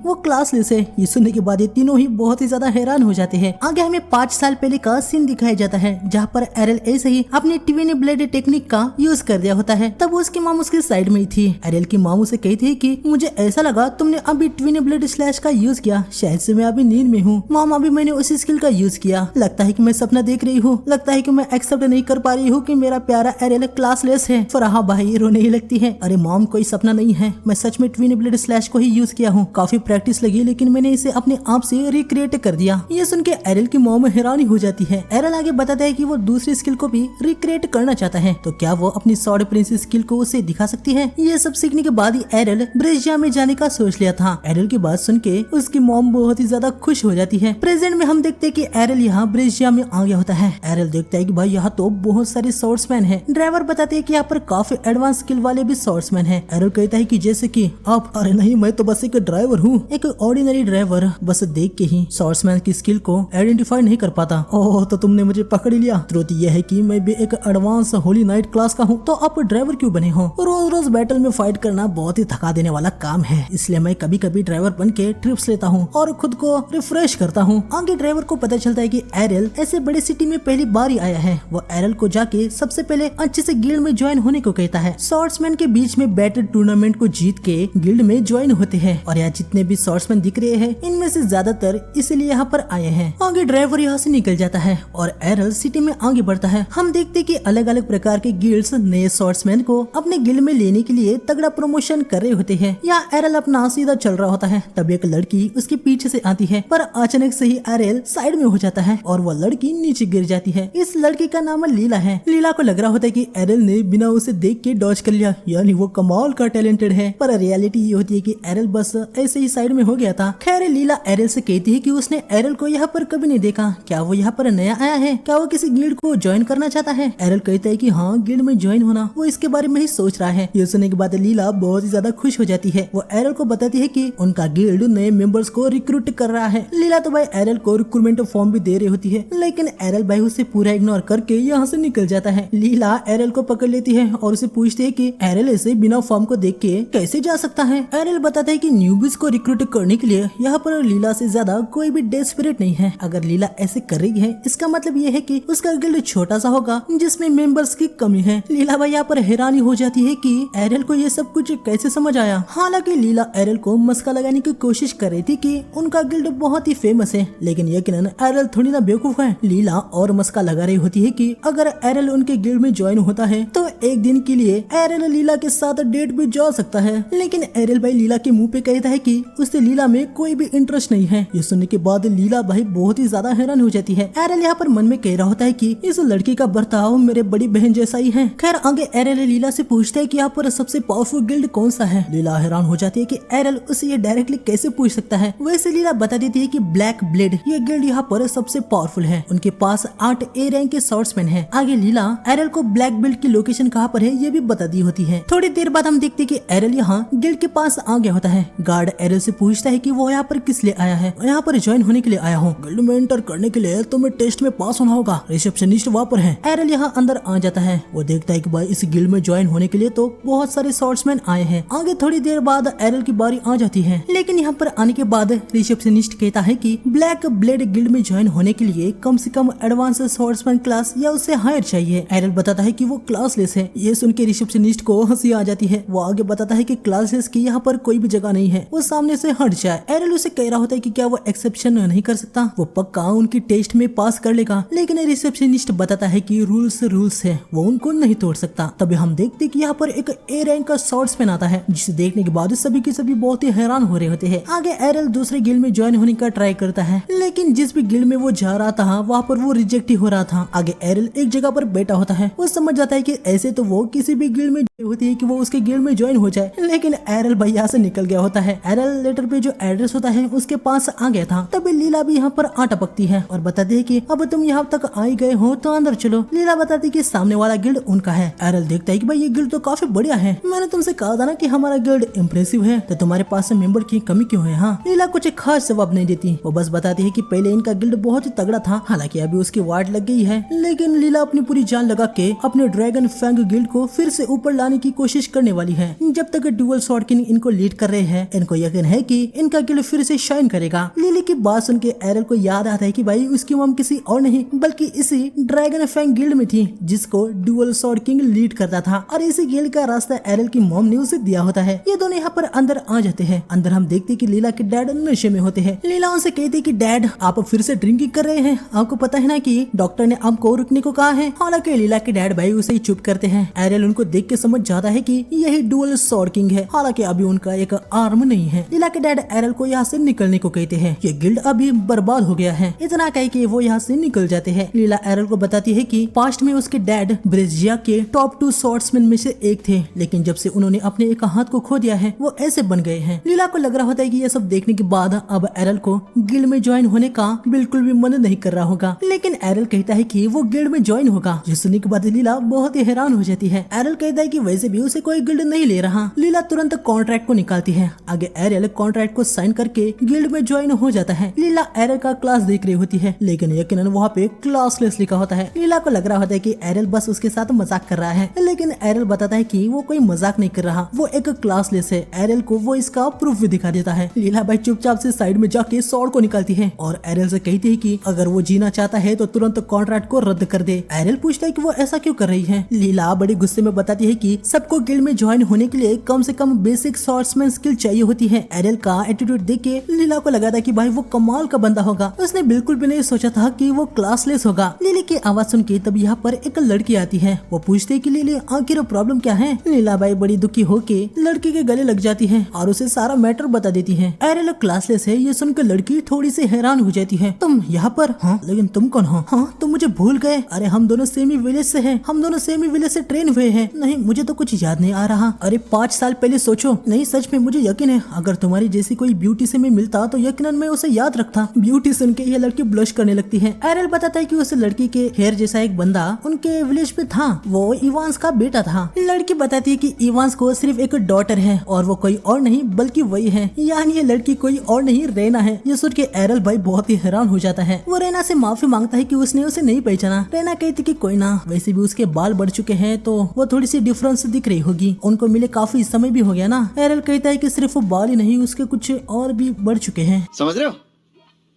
S1: वो क्लासलेस है। ये सुनने के बाद ये तीनों ही बहुत ही ज्यादा हैरान हो जाते हैं। आगे हमें 5 साल पहले का सीन दिखाया जाता है, जहाँ पर एरल ऐसे ही अपनी ट्विन ब्लेड टेक्निक का यूज कर दिया होता है। तब उसकी माम उसके साइड में ही थी। एरल की माम उसे कहती है कि मुझे ऐसा लगा तुमने अभी ट्विन ब्लेड स्लैश का यूज किया, शायद से मैं अभी नींद में हूँ। माम अभी मैंने उसी स्किल का यूज किया, लगता है कि मैं सपना देख रही हूँ। लगता है कि मैं एक्सेप्ट नहीं कर पा रही हूँ कि मेरा प्यारा एरल क्लासलेस है। फराहा भाई रोने ही लगती है। अरे मॉम कोई सपना नहीं है, मैं सच में ट्विन ब्लेड स्लैश को ही यूज किया हूँ। काफी प्रैक्टिस लगी, लेकिन मैंने इसे अपने आप से रिक्रिएट कर दिया। ये सुन के एरल की मॉम हैरानी हो जाती है। एरल आगे बताता है कि वो दूसरी स्किल को भी रिक्रिएट करना चाहता है, तो क्या वो अपनी सॉर्ड प्रिंसेस स्किल को उसे दिखा सकती है। ये सब सीखने के बाद ही एरल ब्रेजिया में जाने का सोच लिया था। एरल की बात सुन के उसकी मॉम बहुत ही ज्यादा खुश हो जाती है। प्रेजेंट में हम देखते हैं कि एरल यहाँ ब्रेजिया में आ गया होता है। एरल देखता है कि भाई यहाँ तो बहुत सारे स्वॉर्ड्समैन हैं। ड्राइवर बताते हैं कि यहाँ पर काफी एडवांस स्किल वाले भी स्वॉर्ड्समैन हैं। एरल कहता है कि जैसे कि आप। अरे नहीं, मैं तो बस एक ड्राइवर हूँ, एक ऑर्डिनरी ड्राइवर। बस देख के ही स्वॉर्ड्समैन की स्किल को आइडेंटिफाई नहीं कर पाता। ओह, तो तुमने मुझे पकड़ लिया। त्रुटि यह है कि मैं भी एक एडवांस होली नाइट क्लास का हूँ, तो आप ड्राइवर क्यों बने हो। रोज रोज बैटल में फाइट करना बहुत ही थका देने वाला काम है, इसलिए मैं कभी कभी ड्राइवर बन के ट्रिप्स लेता हूँ और खुद को रिफ्रेश करता हूँ। आगे ड्राइवर को पता चलता है कि एरल ऐसे बड़े सिटी में पहली बार ही आया है। वो एरल को जाके सबसे पहले अच्छे से गिल्ड में ज्वाइन होने को कहता है। स्वॉर्ड्समैन के बीच में बैटल टूर्नामेंट को जीत के गिल्ड में ज्वाइन होते हैं। और यहाँ जितने भी स्वॉर्ड्समैन दिख रहे हैं, इनमें से ज्यादातर इसीलिए यहाँ पर आए हैं। आगे ड्राइवर यहाँ से निकल जाता है और एरल सिटी में आगे बढ़ता है। हम देखते कि अलग अलग प्रकार के गिल्ड्स नए स्वॉर्ड्समैन को अपने गिल्ड में लेने के लिए तगड़ा प्रमोशन कर रहे होते हैं। या एरल अपना सीधा चल रहा होता है, तब एक लड़की उसके पीछे से आती है, पर अचानक से ही एरल साइड में हो जाता है और वो लड़की नीचे गिर जाती है। इस लड़की का नाम लीला है। लीला को लग रहा होता है कि एरल ने बिना उसे देख के डॉज कर लिया, यानी वो कमाल का टैलेंटेड है। पर रियलिटी ये होती है कि एरल बस ऐसे ही साइड में हो गया था। खैर लीला एरल से कहती है कि उसने एरल को यहाँ पर कभी नहीं देखा, क्या वो यहाँ पर नया आया है, क्या वो किसी गिल्ड को ज्वाइन करना चाहता है। एरल कहता है कि हाँ, गिल्ड में ज्वाइन होना, वो इसके बारे में ही सोच रहा है। ये सुनने के बाद लीला बहुत ही ज्यादा खुश हो जाती है। वो एरल को बताती है कि उनका गिल्ड नए मेंबर्स को रिक्रूट कर रहा है। लीला तो भाई एरल को रिक्रूटमेंट फॉर्म भी दे रही होती है, लेकिन एरल भाई उसे पूरा इग्नोर करके यहाँ से निकल जाता है। लीला एरल को पकड़ लेती है और उसे पूछती है कि एरल ऐसे बिना फॉर्म को देख के कैसे जा सकता है। एरल बताता है कि न्यूबीज को रिक्रूट करने के लिए यहाँ पर लीला से ज्यादा कोई भी डेस्परेट नहीं है। अगर लीला ऐसे कर रही है, इसका मतलब ये है कि उसका गिल्ड छोटा सा होगा जिसमें मेंबर्स की कमी है। लीला भाई यहाँ पर हैरानी हो जाती है कि एरल को ये सब कुछ कैसे समझ आया। हालांकि लीला एरल को मस्का लगाने की कोशिश कर रही थी कि उनका गिल्ड बहुत ही फेमस है, लेकिन यकीनन एरल थोड़ी ना बेवकूफ है। लीला और मस्का लगा रही होती है कि अगर एरल उनके गिल्ड में ज्वाइन होता है तो एक दिन के लिए एरल लीला के साथ डेट भी जा सकता है। लेकिन एरल भाई लीला के मुंह पे कहता है कि उसे लीला में कोई भी इंटरेस्ट नहीं है। ये सुनने के बाद लीला भाई बहुत ही ज्यादा हैरान हो जाती है। एरल यहाँ पर मन में कह रहा होता है कि इस लड़की का बर्ताव मेरे बड़ी बहन जैसा ही है। खैर आगे एरल लीला से पूछता है कि यहाँ पर सबसे पावरफुल गिल्ड कौन सा है। लीला हैरान हो जाती है कि एरल उसे ये डायरेक्टली कैसे पूछ सकता है। वैसे लीला बता देती है कि ब्लैक ब्लेड ये गिल्ड यहाँ पर सबसे पावरफुल है। उनके पास 8 ए रैंक के सॉर्ट्समैन है। आगे लीला एरल को ब्लैक बेल्ट की लोकेशन कहाँ पर है ये भी बता दी होती है। थोड़ी देर बाद हम देखते कि एरल यहाँ गिल्ड के पास आ गया होता है। गार्ड एरल से पूछता है कि वो यहाँ पर किस लिए आया है। यहाँ पर ज्वाइन होने के लिए आया हूँ। गिल्ड में एंटर करने के लिए तुम्हें टेस्ट में पास होना होगा। रिसेप्शनिस्ट वहाँ पर है। एरल यहाँ अंदर आ जाता है। वो देखता है कि भाई इस गिल्ड में ज्वाइन होने के लिए तो बहुत सारे सॉर्ट्समैन आए हैं। आगे थोड़ी देर बाद एरल की बारी आ जाती है, लेकिन यहाँ पर आने के बाद रिसेप्शनिस्ट कहता है कि ब्लैक ब्लेड गिल्ड में ज्वाइन होने के लिए कम से कम एडवांस सॉर्ट्समैन क्लास या उससे हायर चाहिए। एरल बताता है कि वो क्लासलेस है। ये सुन के रिसेप्शनिस्ट को हंसी आ जाती है। वो आगे बताता है कि क्लासलेस की यहाँ पर कोई भी जगह नहीं है, वो सामने से हट जाए। एरल उसे कह रहा होता है कि क्या वो एक्सेप्शन नहीं कर सकता, वो पक्का उनकी टेस्ट में पास कर लेगा। लेकिन रिसेप्शनिस्ट बताता है कि रूल्स है, वो उनको नहीं तोड़ सकता। तभी हम देखते कि यहाँ पर एक ए रैंक का सॉर्ट्समैन आता है, जिसे देखने के बाद सभी के सभी बहुत ही हैरान हो रहे होते हैं। आगे एरल दूसरे गिल्ड में ज्वाइन होने का ट्राई करता है, लेकिन जिस भी गिल्ड में वो जा रहा था वहाँ पर वो रिजेक्ट ही हो रहा था। आगे एरल एक जगह पर बैठा होता है। वो समझ जाता है कि ऐसे तो वो किसी भी गिल्ड में होती है कि वो उसके गिल्ड में ज्वाइन हो जाए, लेकिन एरल भैया से निकल गया होता है। एरल लेटर पे जो एड्रेस होता है उसके पास आ गया था। तभी लीला भी यहाँ पर आ टपकती है और बताती है कि अब तुम यहाँ तक आ गए हो तो अंदर चलो। लीला बताती है कि सामने वाला गिल्ड उनका है। एरल देखता है कि भाई ये गिल्ड तो काफी बढ़िया है। मैंने तुमसे कहा था ना कि हमारा गिल्ड इम्प्रेसिव है, तो तुम्हारे पास मेंबर की कमी क्यों है? हाँ, लीला कुछ खास जवाब नहीं देती। वो बस बताती है कि पहले इनका गिल्ड बहुत ही तगड़ा था, हालांकि अभी उसकी वाट लग गई है। लेकिन लीला अपनी पूरी जान लगा के अपने ड्रैगन फैंग गिल्ड को फिर से ऊपर लाने की कोशिश करने वाली है। जब तक ड्यूअल स्वॉर्ड किंग इनको लीड कर रहे हैं, इनको यकीन है कि इनका गिल्ड फिर से शाइन करेगा। लिली की बात सुन के एरल को याद आता है कि भाई उसकी मॉम किसी और नहीं बल्कि इसी ड्रैगन फैंग गिल्ड में थी, जिसको ड्यूअल स्वॉर्ड किंग लीड करता था, और इसी गिल्ड का रास्ता एरल की मॉम ने उसे दिया होता है। ये दोनों यहाँ पर अंदर आ जाते हैं। अंदर हम देखते कि लीला के डैड नशे में होते हैं। लीला उनसे कहती है कि डैड आप फिर से ड्रिंकिंग कर रहे हैं, आपको पता है ना कि डॉक्टर ने आपको रुकने को कहा है। हालांकि लीला के डैड भाई उसे ही चुप करते हैं। एरल उनको देख के समझ जाता है कि यही ड्यूअल स्वॉर्ड किंग है, हालांकि अभी उनका एक आर्म नहीं है। लीला के डैड एरल को यहाँ से निकलने को कहते हैं। ये गिल्ड अभी बर्बाद हो गया है। इतना कह के वो यहाँ से निकल जाते हैं। लीला एरल को बताती है कि पास्ट में उसके डैड ब्रेजिया के टॉप 2 स्वॉर्ड्समैन में से एक थे, लेकिन जब से उन्होंने अपने एक हाथ को खो दिया है वो ऐसे बन गए हैं। लीला को लग रहा होता है कि ये सब देखने के बाद अब एरल को गिल्ड में ज्वाइन होने का बिल्कुल भी मन नहीं कर रहा होगा, लेकिन एरल कहता है कि वो गिल्ड में ज्वाइन होगा। जिस सुनने के बाद लीला बहुत ही हैरान हो जाती है। एरल कहता है कि वैसे भी उसे कोई गिल्ड नहीं ले रहा। लीला तुरंत कॉन्ट्रैक्ट को निकालती है। आगे एरल कॉन्ट्रैक्ट को साइन करके गिल्ड में ज्वाइन हो जाता है। लीला एरल का क्लास देख रही होती है, लेकिन यकीनन वहाँ पे क्लासलेस लिखा होता है। लीला को लग रहा होता है कि एरल बस उसके साथ मजाक कर रहा है, लेकिन एरल बताता है कि वो कोई मजाक नहीं कर रहा, वो एक क्लासलेस है। एरल को वो इसका प्रूफ भी दिखा देता है। लीला भाई चुपचाप से साइड में जाके स्वॉर्ड को निकालती है और एरल से कहती है कि अगर वो जीना चाहता है तो तुरंत कॉन्ट्रैक्ट को रद्द कर दे। एरल पूछता है कि वो ऐसा क्यों कर रही है। लीला बड़ी गुस्से में बताती है कि सबको गिल्ड में ज्वाइन होने के लिए कम से कम बेसिक स्वॉर्ड्समैन स्किल चाहिए होती है। एरल का एटीट्यूड देख के लीला को लगा था कि भाई वो कमाल का बंदा होगा। उसने बिल्कुल भी नहीं सोचा था कि वो क्लासलेस होगा। लिली की आवाज सुन के तब यहाँ पर एक लड़की आती है। वो पूछती है कि लिली आखिर प्रॉब्लम क्या है। लीला बाई बड़ी दुखी होके लड़की के गले लग जाती है और उसे सारा मैटर बता देती है। एरल क्लासलेस है ये सुनकर लड़की थोड़ी सी हैरान हो जाती है। तुम यहाँ पर? हाँ, लेकिन तुम कौन हो? हाँ, तुम मुझे भूल गए? अरे हम दोनों सेमी विलेज से हैं, हम दोनों सेमी विलेज से ट्रेन हुए हैं। नहीं, मुझे तो कुछ याद नहीं आ रहा। अरे 5 साल पहले सोचो। नहीं, सच में मुझे यकीन है अगर तुम्हारी जैसी कोई ब्यूटी से मैं मिलता तो यकीनन मैं उसे याद रखता। ब्यूटी सुन के ये लड़की ब्लश करने लगती है। एरल बताता है कि उस लड़की के हेयर जैसा एक बंदा उनके विलेज में था, वो इवांस का बेटा था। लड़की बताती है कि इवांस को सिर्फ एक डॉटर है और वो कोई और नहीं बल्कि वही है, यानी ये लड़की कोई और नहीं रेना है। ये सुन के एरल भाई बहुत ही हैरान हो जाता है। वो रेना से माफी मांगता है कि उसने उसे नहीं पहचाना। रेना कहती कि कोई ना, वैसे भी उसके बाल बढ़ चुके हैं तो वो थोड़ी सी डिफरेंस दिख रही होगी, उनको मिले काफी समय भी हो गया ना। एरल कहता है कि सिर्फ बाल ही नहीं उसके कुछ और भी बढ़ चुके हैं।
S2: समझ रहे हो?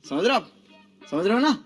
S2: समझ रहे हो ना?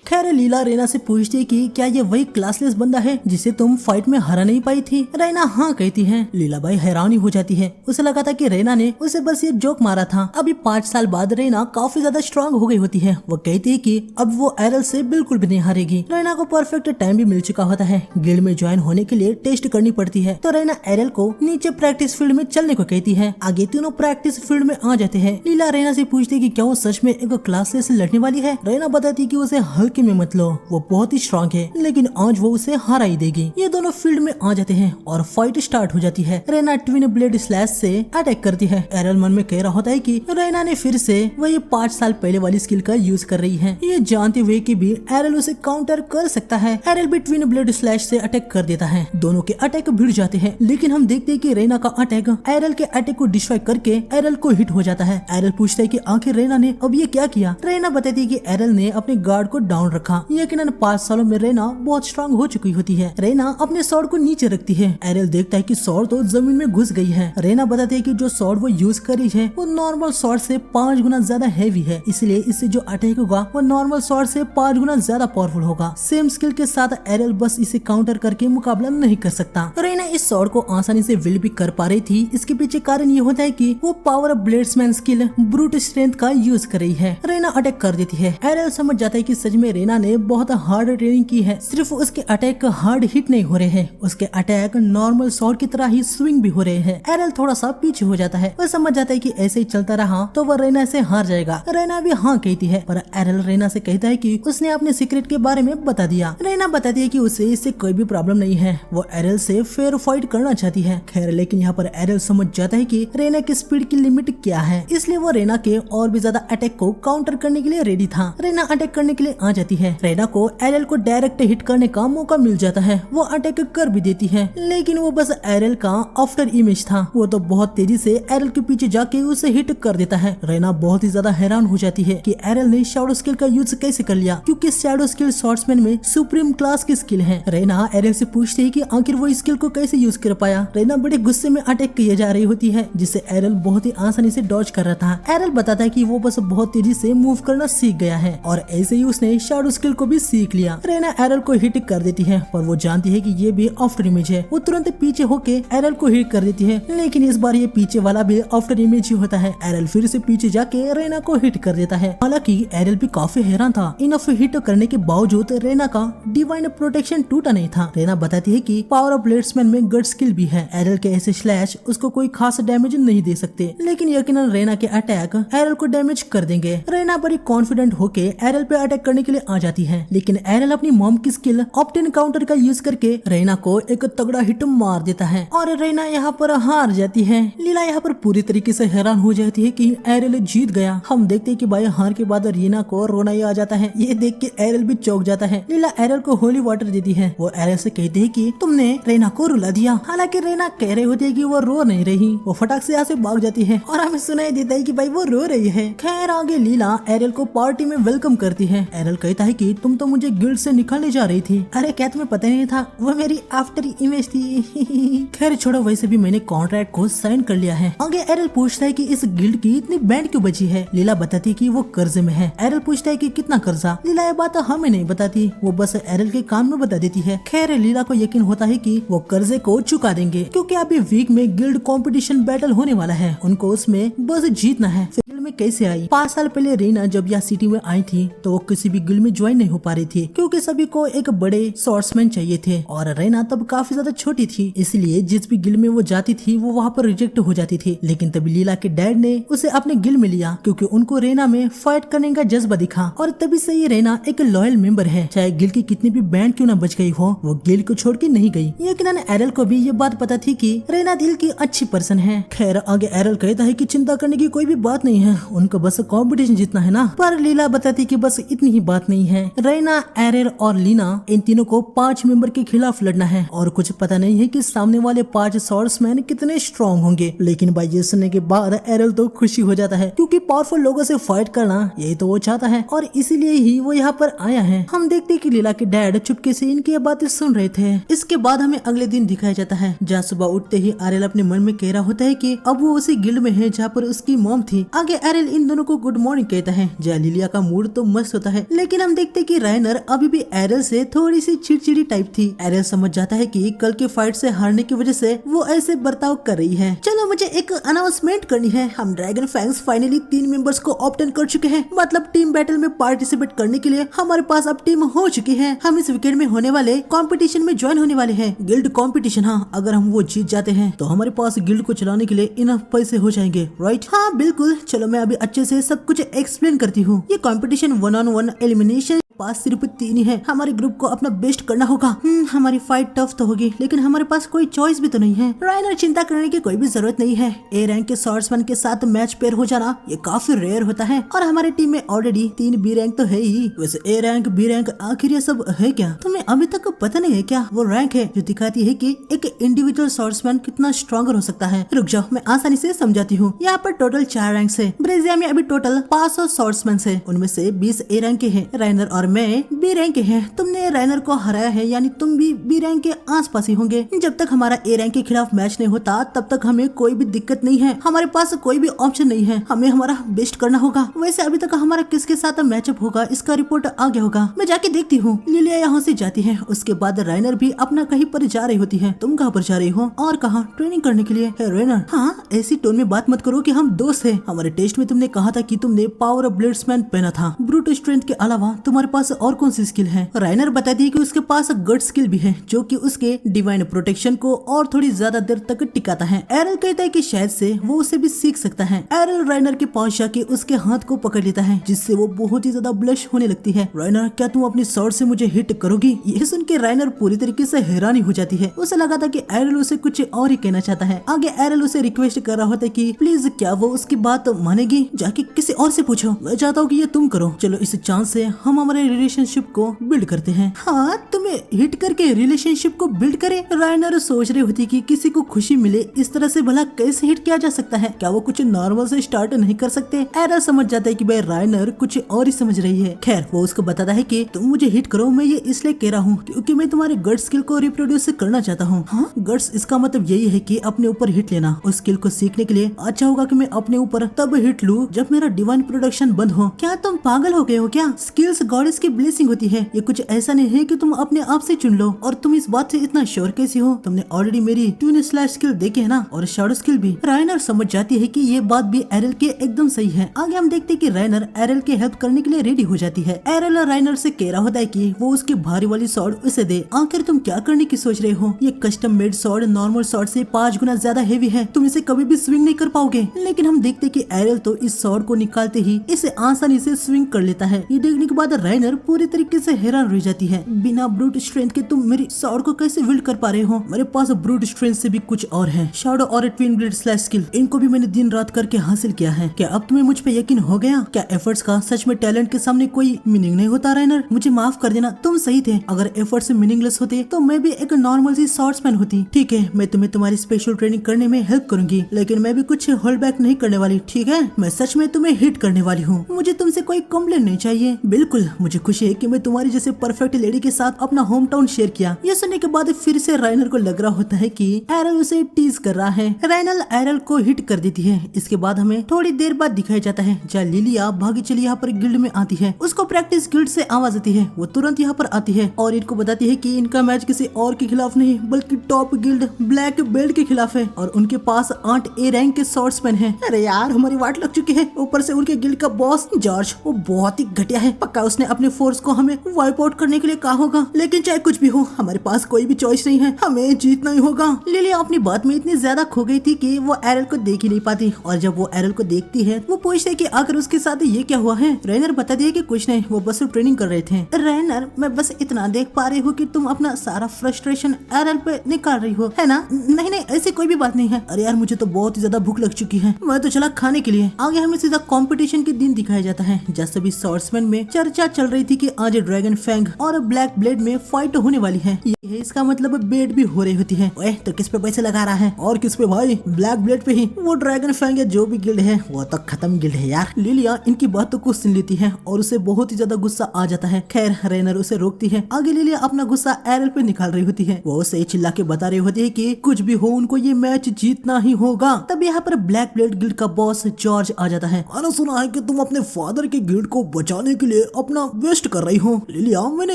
S1: खैर लीला रेना से पूछती है कि क्या ये वही क्लासलेस बंदा है जिसे तुम फाइट में हरा नहीं पाई थी। रेना हाँ कहती है। लीला भाई हैरानी हो जाती है। उसे लगा था कि रेना ने उसे बस ये जोक मारा था। अभी 5 साल बाद रेना काफी ज्यादा स्ट्रांग हो गई होती है। वो कहती है कि अब वो एरल से बिल्कुल भी नहीं हारेगी। रेना को परफेक्ट टाइम भी मिल चुका होता है। गिल्ड में ज्वाइन होने के लिए टेस्ट करनी पड़ती है, तो रेना एरल को नीचे प्रैक्टिस फील्ड में चलने को कहती है। आगे तीनों प्रैक्टिस फील्ड में आ जाते हैं। लीला रेना से पूछती है कि क्या वो सच में एक क्लासलेस लड़ने वाली है। रेना बताती है कि उसे हल्क हल्के में मत लो, वो बहुत ही स्ट्रांग है, लेकिन आज वो उसे हरा ही देगी। ये दोनों फील्ड में आ जाते हैं और फाइट स्टार्ट हो जाती है। रेना ट्विन ब्लेड स्लैश से अटैक करती है। एरल मन में कह रहा होता है कि रेना ने फिर से वही 5 साल पहले वाली स्किल का यूज कर रही है, ये जानते हुए कि भी एरल उसे काउंटर कर सकता है। एरल भी ट्विन ब्लेड स्लैश से अटैक कर देता है। दोनों के अटैक भिड़ जाते हैं, लेकिन हम देखते हैं कि रेना का अटैक एरल के अटैक को डिस्ट्रॉय करके एरल को हिट हो जाता है। एरल पूछता है कि आखिर रेना ने अब ये क्या किया। रेना बताती है कि एरल ने अपने गार्ड को डाउन रखा। यकीनन 5 सालों में रेना बहुत स्ट्रांग हो चुकी होती है। रेना अपने स्वॉर्ड को नीचे रखती है। एरल देखता है कि स्वॉर्ड तो जमीन में घुस गई है। रेना बताती है कि जो स्वॉर्ड वो यूज करी है वो नॉर्मल स्वॉर्ड से 5 गुना ज्यादा हैवी है, इसलिए इससे जो अटैक होगा वो नॉर्मल स्वॉर्ड से 5 गुना ज्यादा पावरफुल होगा। सेम स्किल के साथ एरल बस इसे काउंटर करके मुकाबला नहीं कर सकता। रेना इस स्वॉर्ड को आसानी से विल भी कर पा रही थी। इसके पीछे कारण ये होता है कि वो power of bladesman skill brute strength का यूज कर रही है। रेना अटैक कर देती है। एरल समझ जाता है कि सच में रेना ने बहुत हार्ड ट्रेनिंग की है। सिर्फ उसके अटैक हार्ड हिट नहीं हो रहे हैं, उसके अटैक नॉर्मल स्वॉर्ड की तरह ही स्विंग भी हो रहे हैं। एरल थोड़ा सा पीछे हो जाता है। वह समझ जाता है कि ऐसे ही चलता रहा तो वह रेना से हार जाएगा। रेना भी हाँ कहती है, पर एरल रेना से कहता है कि उसने अपने सीक्रेट के बारे में बता दिया। रेना बताती है कि उसे इससे कोई भी प्रॉब्लम नहीं है, वो एरल से फेयर फाइट करना चाहती है। खैर लेकिन यहाँ पर एरल समझ जाता है कि रेना की स्पीड की लिमिट क्या है, इसलिए वो रेना के और भी ज्यादा अटैक को काउंटर करने के लिए रेडी था। रेना अटैक करने के लिए आ जाती है। रेना को एरल को डायरेक्ट हिट करने का मौका मिल जाता है। वो अटैक कर भी देती है, लेकिन वो बस एरल का आफ्टर इमेज था। वो तो बहुत तेजी से एरल के पीछे जाके उसे हिट कर देता है। रेना बहुत ही ज्यादा हैरान हो जाती है कि एरल ने शैडो स्किल का यूज कैसे कर लिया, क्योंकि शैडो स्किल स्वॉर्ड्समैन में सुप्रीम क्लास की स्किल है। रेना एरल से पूछती है कि आखिर वो स्किल को कैसे यूज कर पाया। रेना बड़े गुस्से में अटैक किए जा रही होती है, जिसे एरल बहुत ही आसानी से डॉज कर रहा था। एरल बताता है कि वो बस बहुत तेजी से मूव करना सीख गया है और ऐसे ही उसने शैडो स्किल को भी सीख लिया। रेना एरल को हिट कर देती है, पर वो जानती है कि ये भी आफ्टर इमेज है। वो तुरंत पीछे होके एरल को हिट कर देती है, लेकिन इस बार ये पीछे वाला भी आफ्टर इमेज ही होता है। एरल फिर से पीछे जाके रेना को हिट कर देता है। हालांकि एरल भी काफी हैरान था। इनफ हिट करने के बावजूद रेना का डिवाइन प्रोटेक्शन टूटा नहीं था। रेना बताती है कि पावर ऑफ ब्लेड्समैन में गड स्किल भी है। एरल के ऐसे स्लैश उसको कोई खास डैमेज नहीं दे सकते, लेकिन यकीनन रेना के अटैक एरल को डैमेज कर देंगे। रेना बड़ी कॉन्फिडेंट होके एरल पे अटैक करने के लिए आ जाती है, लेकिन एरल अपनी मॉम की स्किल ऑप्टेन काउंटर का यूज करके रेना को एक तगड़ा हिट मार देता है और रेना यहाँ पर हार जाती है। लीला यहाँ पर पूरी तरीके से हैरान हो जाती है कि एरल जीत गया। हम देखते हैं कि भाई हार के बाद रीना को रोना ही आ जाता है। ये देख के एरल भी चौंक जाता है। लीला एरल को होली वाटर देती है। वो एरल से कहती है कि तुमने रेना को रुला दिया। हालांकि रेना कह रही होती है कि वो रो नहीं रही। वो फटाक से यहाँ से भाग जाती है और हमें सुनाई देता है कि भाई वो रो रही है। खैर आगे लीला एरल को पार्टी में वेलकम करती है। एरल कहता है कि तुम तो मुझे गिल्ड से निकालने जा रही थी। अरे क्या तुम्हें पता नहीं था, वो मेरी आफ्टर इमेज थी। खैर छोड़ो, वैसे भी मैंने कॉन्ट्रैक्ट को साइन कर लिया है। आगे एरल पूछता है कि इस गिल्ड की इतनी बैंड क्यों बची है। लीला बताती है कि वो कर्जे में है। एरल पूछता है कि कितना कर्जा। लीला ये बात हमें नहीं बताती, वो बस एरल के कान में बता देती है। खैर लीला को यकीन होता है कि वो कर्जे को चुका देंगे, क्योंकि अभी वीक में गिल्ड कंपटीशन बैटल होने वाला है। उनको उसमें बस जीतना है। गिल्ड में कैसे आई? 5 साल पहले रीना जब यह सिटी में आई थी तो वो किसी भी गिल्ड में ज्वाइन नहीं हो पा रही थी, क्योंकि सभी को एक बड़े स्वॉर्ड्समैन चाहिए थे और रीना तब काफी ज्यादा छोटी थी, इसलिए जिस भी गिल्ड में वो जाती थी वो वहाँ पर रिजेक्ट हो जाती थी। लेकिन तभी लीला के डैड ने उसे अपने गिल्ड में लिया, क्योंकि उनको रेना में फाइट करने का जज्बा दिखा और तभी से ये रेना एक लॉयल मेंबर है। चाहे गिल्ड की कितनी भी बैंड क्यों न बच गई हो, वो गिल्ड को छोड़ के नहीं गई। यकीनन एरल को भी ये बात पता थी कि रेना दिल की अच्छी पर्सन है। खैर आगे एरल कहता है कि चिंता करने की कोई भी बात नहीं है, उनको बस कंपटीशन जीतना है ना। पर लीला बताती कि बस इतनी ही बात नहीं है। रेना, एरल और लीना इन तीनों को 5 मेंबर के खिलाफ लड़ना है और कुछ पता नहीं है कि सामने वाले 5 स्वॉर्ड्समैन कितने स्ट्रॉन्ग होंगे। लेकिन भाई ये सुनने के बाद एरल तो खुशी हो जाता है, क्योंकि पावरफुल लोगों से फाइट करना यही तो वो चाहता है और इसीलिए ही वो यहाँ पर आया है। हम देखते कि लीला के डैड चुपके से इनकी बातें सुन रहे थे। इसके बाद हमें अगले दिन दिखाया जाता है, जहाँ सुबह उठते ही एरल अपने मन में कह रहा होता है कि अब वो उसी गिल्ड में है जहाँ पर उसकी मॉम थी। आगे एरल इन दोनों को गुड मॉर्निंग कहता है। जहाँ लिलिया का मूड तो मस्त होता है, लेकिन हम देखते कि राइनर अभी भी एरल से थोड़ी सी चिड़चिड़ी टाइप थी। एरल समझ जाता है कि कल के फाइट से हारने की वजह से वो ऐसे बर्ताव कर रही है। चलो मुझे एक अनाउंसमेंट करनी है। हम ड्रैगन फैंग्स फाइनली 3 मेंबर्स को ऑप्टेन कर चुके हैं, मतलब टीम बैटल में पार्टिसिपेट करने के लिए हमारे पास अब टीम हो चुकी है। हम इस वीकेंड में होने वाले कंपटीशन में ज्वाइन होने वाले हैं, गिल्ड कंपटीशन। हाँ, अगर हम वो जीत जाते हैं तो हमारे पास गिल्ड को चलाने के लिए इनफ पैसे हो जाएंगे, राइट? हाँ बिल्कुल। चलो मैं अभी अच्छे से सब कुछ एक्सप्लेन करती हूँ। ये कंपटीशन 1-on-1 एलिमिनेशन पास सिर्फ 3 ही है। हमारे ग्रुप को अपना बेस्ट करना होगा। हमारी फाइट टफ तो होगी, लेकिन हमारे पास कोई चॉइस भी तो नहीं है। राइनर, चिंता करने की कोई भी जरूरत नहीं है। ए रैंक के स्वॉर्ड्समैन के साथ मैच पेयर हो जाना ये काफी रेयर होता है, और हमारे टीम में ऑलरेडी 3 बी रैंक तो है ही। वैसे ए रैंक, बी रैंक, आखिर ये सब है क्या? तुम्हें अभी तक पता नहीं है क्या? वो रैंक है जो दिखाती है कि एक इंडिविजुअल स्वॉर्ड्समैन कितना स्ट्रॉन्गर हो सकता है। रुक जाओ, मैं आसानी से समझाती हूँ। यहाँ पर टोटल 4 रैंक है। ब्रेजिया में अभी टोटल 500 स्वॉर्ड्समैन है, उनमें से 20 ए रैंक के हैं। राइनर और मैं बी रैंक के हैं। तुमने राइनर को हराया है, यानी तुम भी बी रैंक के आसपास ही होंगे। जब तक हमारा ए रैंक के खिलाफ मैच नहीं होता तब तक हमें कोई भी दिक्कत नहीं है। हमारे पास कोई भी ऑप्शन नहीं है, हमें हमारा बेस्ट करना होगा। वैसे अभी तक हमारा किसके साथ मैचअप होगा इसका रिपोर्ट आ गया होगा, मैं जाके देखती हूँ। लिलिया यहाँ से जाती है, उसके बाद राइनर भी अपना कहीं पर जा रही होती है। तुम कहाँ पर जा रही हो? और कहाँ? ट्रेनिंग करने के लिए। राइनर, हाँ, ऐसी टोन में बात मत करो कि हम दोस्त हैं। हमारे टेस्ट में तुमने कहा था कि तुमने पावर ऑफ ब्लेड्समैन पहना था। ब्रूट स्ट्रेंथ के अलावा तुम्हारे पास और कौन सी स्किल है? राइनर बताती है कि उसके पास गट स्किल भी है, जो कि उसके डिवाइन प्रोटेक्शन को और थोड़ी ज्यादा देर तक टिकाता है। एरल कहता है कि शायद से वो उसे भी सीख सकता है। एरल राइनर के पास जाके उसके हाथ को पकड़ लेता है, जिससे वो बहुत ही ज्यादा ब्लश होने लगती है। राइनर, क्या तुम अपनी शॉट से मुझे हिट करोगी? ये सुन के राइनर पूरी तरीके से हैरानी हो जाती है। उसे लगा था कि एरल उसे कुछ और ही कहना चाहता है। आगे एरल उसे रिक्वेस्ट कर रहा होता है कि प्लीज क्या वो उसकी बात मानेगी? जाके किसी और से पूछो। मैं चाहता हूँ कि ये तुम करो। चलो, इस चांस से हम हमारे रिलेशनशिप को बिल्ड करते हैं। हाँ, तुम्हें हिट करके रिलेशनशिप को बिल्ड करे? राइनर सोच रही होती कि किसी को खुशी मिले इस तरह से भला कैसे हिट किया जा सकता है? क्या वो कुछ नॉर्मल से स्टार्ट नहीं कर सकते? एरल समझ जाता है कि भाई राइनर कुछ और ही समझ रही है। खैर, वो उसको बताता है कि तुम मुझे हिट करो, मैं ये इसलिए कह रहा हूँ क्योंकि मैं तुम्हारे गट स्किल को रिप्रोड्यूस करना चाहता हूँ। हाँ, गट्स, इसका मतलब यही है कि अपने ऊपर हिट लेना। उस स्किल को सीखने के लिए अच्छा होगा कि मैं अपने ऊपर तब हिट लूं जब मेरा डिवाइन प्रोडक्शन बंद हो। क्या तुम पागल हो गए हो क्या? स्किल्स गॉडेस की ब्लेसिंग होती है, ये कुछ ऐसा नहीं है कि तुम अपने आप से चुन लो। और तुम इस बात से इतना श्योर कैसे हो? तुमने ऑलरेडी मेरी ट्विन स्लैश स्किल देखे है ना, और शैडो स्किल भी। राइनर समझ जाती है कि ये बात भी एरल के एकदम सही है। आगे हम देखते हैं कि राइनर एरल के हेल्प करने के लिए रेडी हो जाती है। एरल राइनर से कह रहा होता है कि वो उसकी भारी वाली सॉर्ड उसे दे। आखिर तुम क्या करने की सोच रहे हो? ये custom made sword normal sword से 5 गुना ज्यादा हेवी है, तुम इसे कभी भी स्विंग नहीं कर पाओगे। लेकिन हम देखते कि एरल तो इस सॉर्ड को निकालते ही इसे आसानी से स्विंग कर लेता है। ये देखने के बाद राइनर पूरी तरीके से हैरान रह जाती है। बिना ब्रूट स्ट्रेंथ के तुम मेरी सॉर्ड को कैसे विल्ड कर पा रहे हो? मेरे पास ब्रूट स्ट्रेंथ से भी कुछ और है, शैडो और ट्विन ब्लेड स्लैश स्किल। इनको भी मैंने दिन रात करके हासिल किया है। क्या अब तुम्हें मुझ पे यकीन हो गया? क्या एफर्ट्स का सच में टैलेंट के सामने कोई मीनिंग नहीं होता? राइनर, मुझे माफ कर देना, तुम सही थे। अगर एफर्ट्स मीनिंगलेस होते तो मैं भी एक नॉर्मल सी स्वॉर्ड्समैन होती। ठीक है, मैं तुम्हें तुम्हारी स्पेशल ट्रेनिंग करने में हेल्प करूंगी, लेकिन मैं भी कुछ होल्ड बैक नहीं करने वाली। ठीक है, मैं सच में तुम्हें हिट करने वाली हूँ। मुझे तुमसे कोई कंप्लेंट नहीं चाहिए। बिल्कुल, मुझे खुशी है कि मैं तुम्हारी जैसे परफेक्ट लेडी के साथ अपना होम टाउन शेयर किया। ये सुनने के बाद फिर से राइनर को लग रहा होता है कि एरल उसे टीज कर रहा है। राइनर एरल को हिट कर देती है। इसके बाद हमें थोड़ी देर बाद दिखाया जाता है जहाँ लिलिया भागी चली यहाँ पर गिल्ड में आती है। उसको प्रैक्टिस गिल्ड से आवाज आती है। वो तुरंत यहाँ पर आती है और इनको बताती है कि इनका मैच किसी और के खिलाफ नहीं बल्कि टॉप गिल्ड ब्लैक बेल्ट के खिलाफ है, और उनके पास 8 ए रैंक के स्वॉर्ड्समैन हैं। अरे यार, हमारी वाट लग चुकी है। ऊपर से उनके गिल्ड का बॉस जॉर्ज, वो बहुत ही घटिया है। पक्का उसने अपने फोर्स को हमें वाइप आउट करने के लिए कहा होगा। लेकिन चाहे कुछ भी हो, हमारे पास कोई भी चॉइस नहीं है, हमें जीतना ही होगा। लिलिया अपनी बात में इतनी ज्यादा खो गई थी कि वो एरल को देख ही नहीं पाती, और जब वो एरल को देखती है वो पूछती है कि आखिर उसके साथ ये क्या हुआ है। राइनर बता दिया कि कुछ नहीं, वो बस ट्रेनिंग कर रहे थे। राइनर, मैं बस इतना देख पा रही हूँ कि तुम अपना सारा फ्रस्ट्रेशन एरल पे निकाल रही हो, है ना? नहीं नहीं, ऐसी कोई भी बात नहीं है। अरे यार, मुझे तो बहुत ही ज्यादा भूख लग चुकी है, मैं तो चला खाने के लिए। आगे हमें सीधा कंपटीशन के दिन दिखाया जाता है, जहाँ सभी स्वॉर्ड्समैन में चर्चा चल रही थी कि आज ड्रैगन फैंग और ब्लैक ब्लेड में फाइट होने वाली है। ये है, इसका मतलब बेट भी हो रही होती है। ओए, तो किस पे पैसे लगा रहा है? और किस पे भाई? ब्लैक ब्लेड पे ही। वो ड्रैगन फैंग या जो भी गिल्ड है वो तो खत्म गिल्ड है यार। लिलिया इनकी बातों को सुन लेती है और उसे बहुत ही ज्यादा गुस्सा आ जाता है। खैर, राइनर उसे रोकती है। आगे लिलिया अपना गुस्सा एरल पे निकाल रही होती है। वो उसे चिल्ला के बता रही होती है कि कुछ भी हो, उनको ये मैच जीतना ही होगा। तब यहाँ पर ब्लैक ब्लेड गिल्ड का बॉस जॉर्ज आ जाता है। मैंने सुना है कि तुम अपने फादर के गिल्ड को बचाने के लिए अपना वेस्ट कर रही हो। लिलिया, मैंने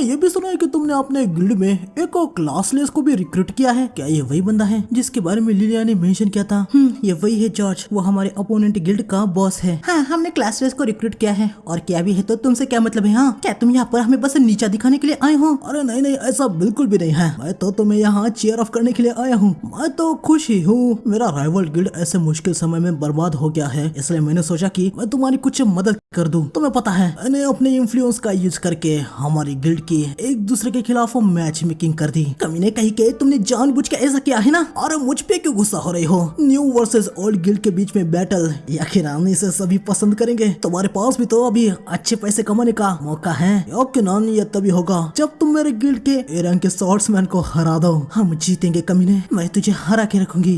S1: ये भी सुना है कि तुमने अपने गिल्ड में एक क्लासलेस को भी रिक्रूट किया है। क्या ये वही बंदा है जिसके बारे में लिलिया ने मेंशन किया था? ये वही है जॉर्ज, वो हमारे अपोनेंट गिल्ड का बॉस है। हाँ, हमने क्लासलेस को रिक्रूट किया है, और क्या भी है तो तुमसे क्या मतलब है? हाँ, क्या तुम यहाँ पर हमें बस नीचा दिखाने के लिए आए हो? अरे नहीं नहीं, ऐसा बिल्कुल भी नहीं है। मैं तो तुम्हें यहाँ चीयर ऑफ करने के लिए आया हूँ। मैं तो खुश ही हूँ। मेरा राइवल गिल्ड ऐसे मुश्किल समय में बर्बाद हो गया है, इसलिए मैंने सोचा कि मैं तुम्हारी कुछ मदद कर दूं। तुम्हें पता है, मैंने अपने इन्फ्लुएंस
S3: का यूज करके हमारी गिल्ड की एक दूसरे के खिलाफ मैच मेकिंग कर दी। कमीने कहीं के तुमने जानबूझ के ऐसा किया है ना, और मुझ पे क्यों गुस्सा हो रही हो? न्यू वर्सेस ओल्ड गिल्ड के बीच में बैटल यकीनन इसे सभी पसंद करेंगे। तुम्हारे पास भी तो अभी अच्छे पैसे कमाने का मौका है। यकीनन ये तभी होगा जब तुम मेरे गिल्ड के ए रैंक के स्वॉर्ड्समैन को हरा दो। हम जीतेंगे कमीने, मैं तुझे हरा के रखूंगी।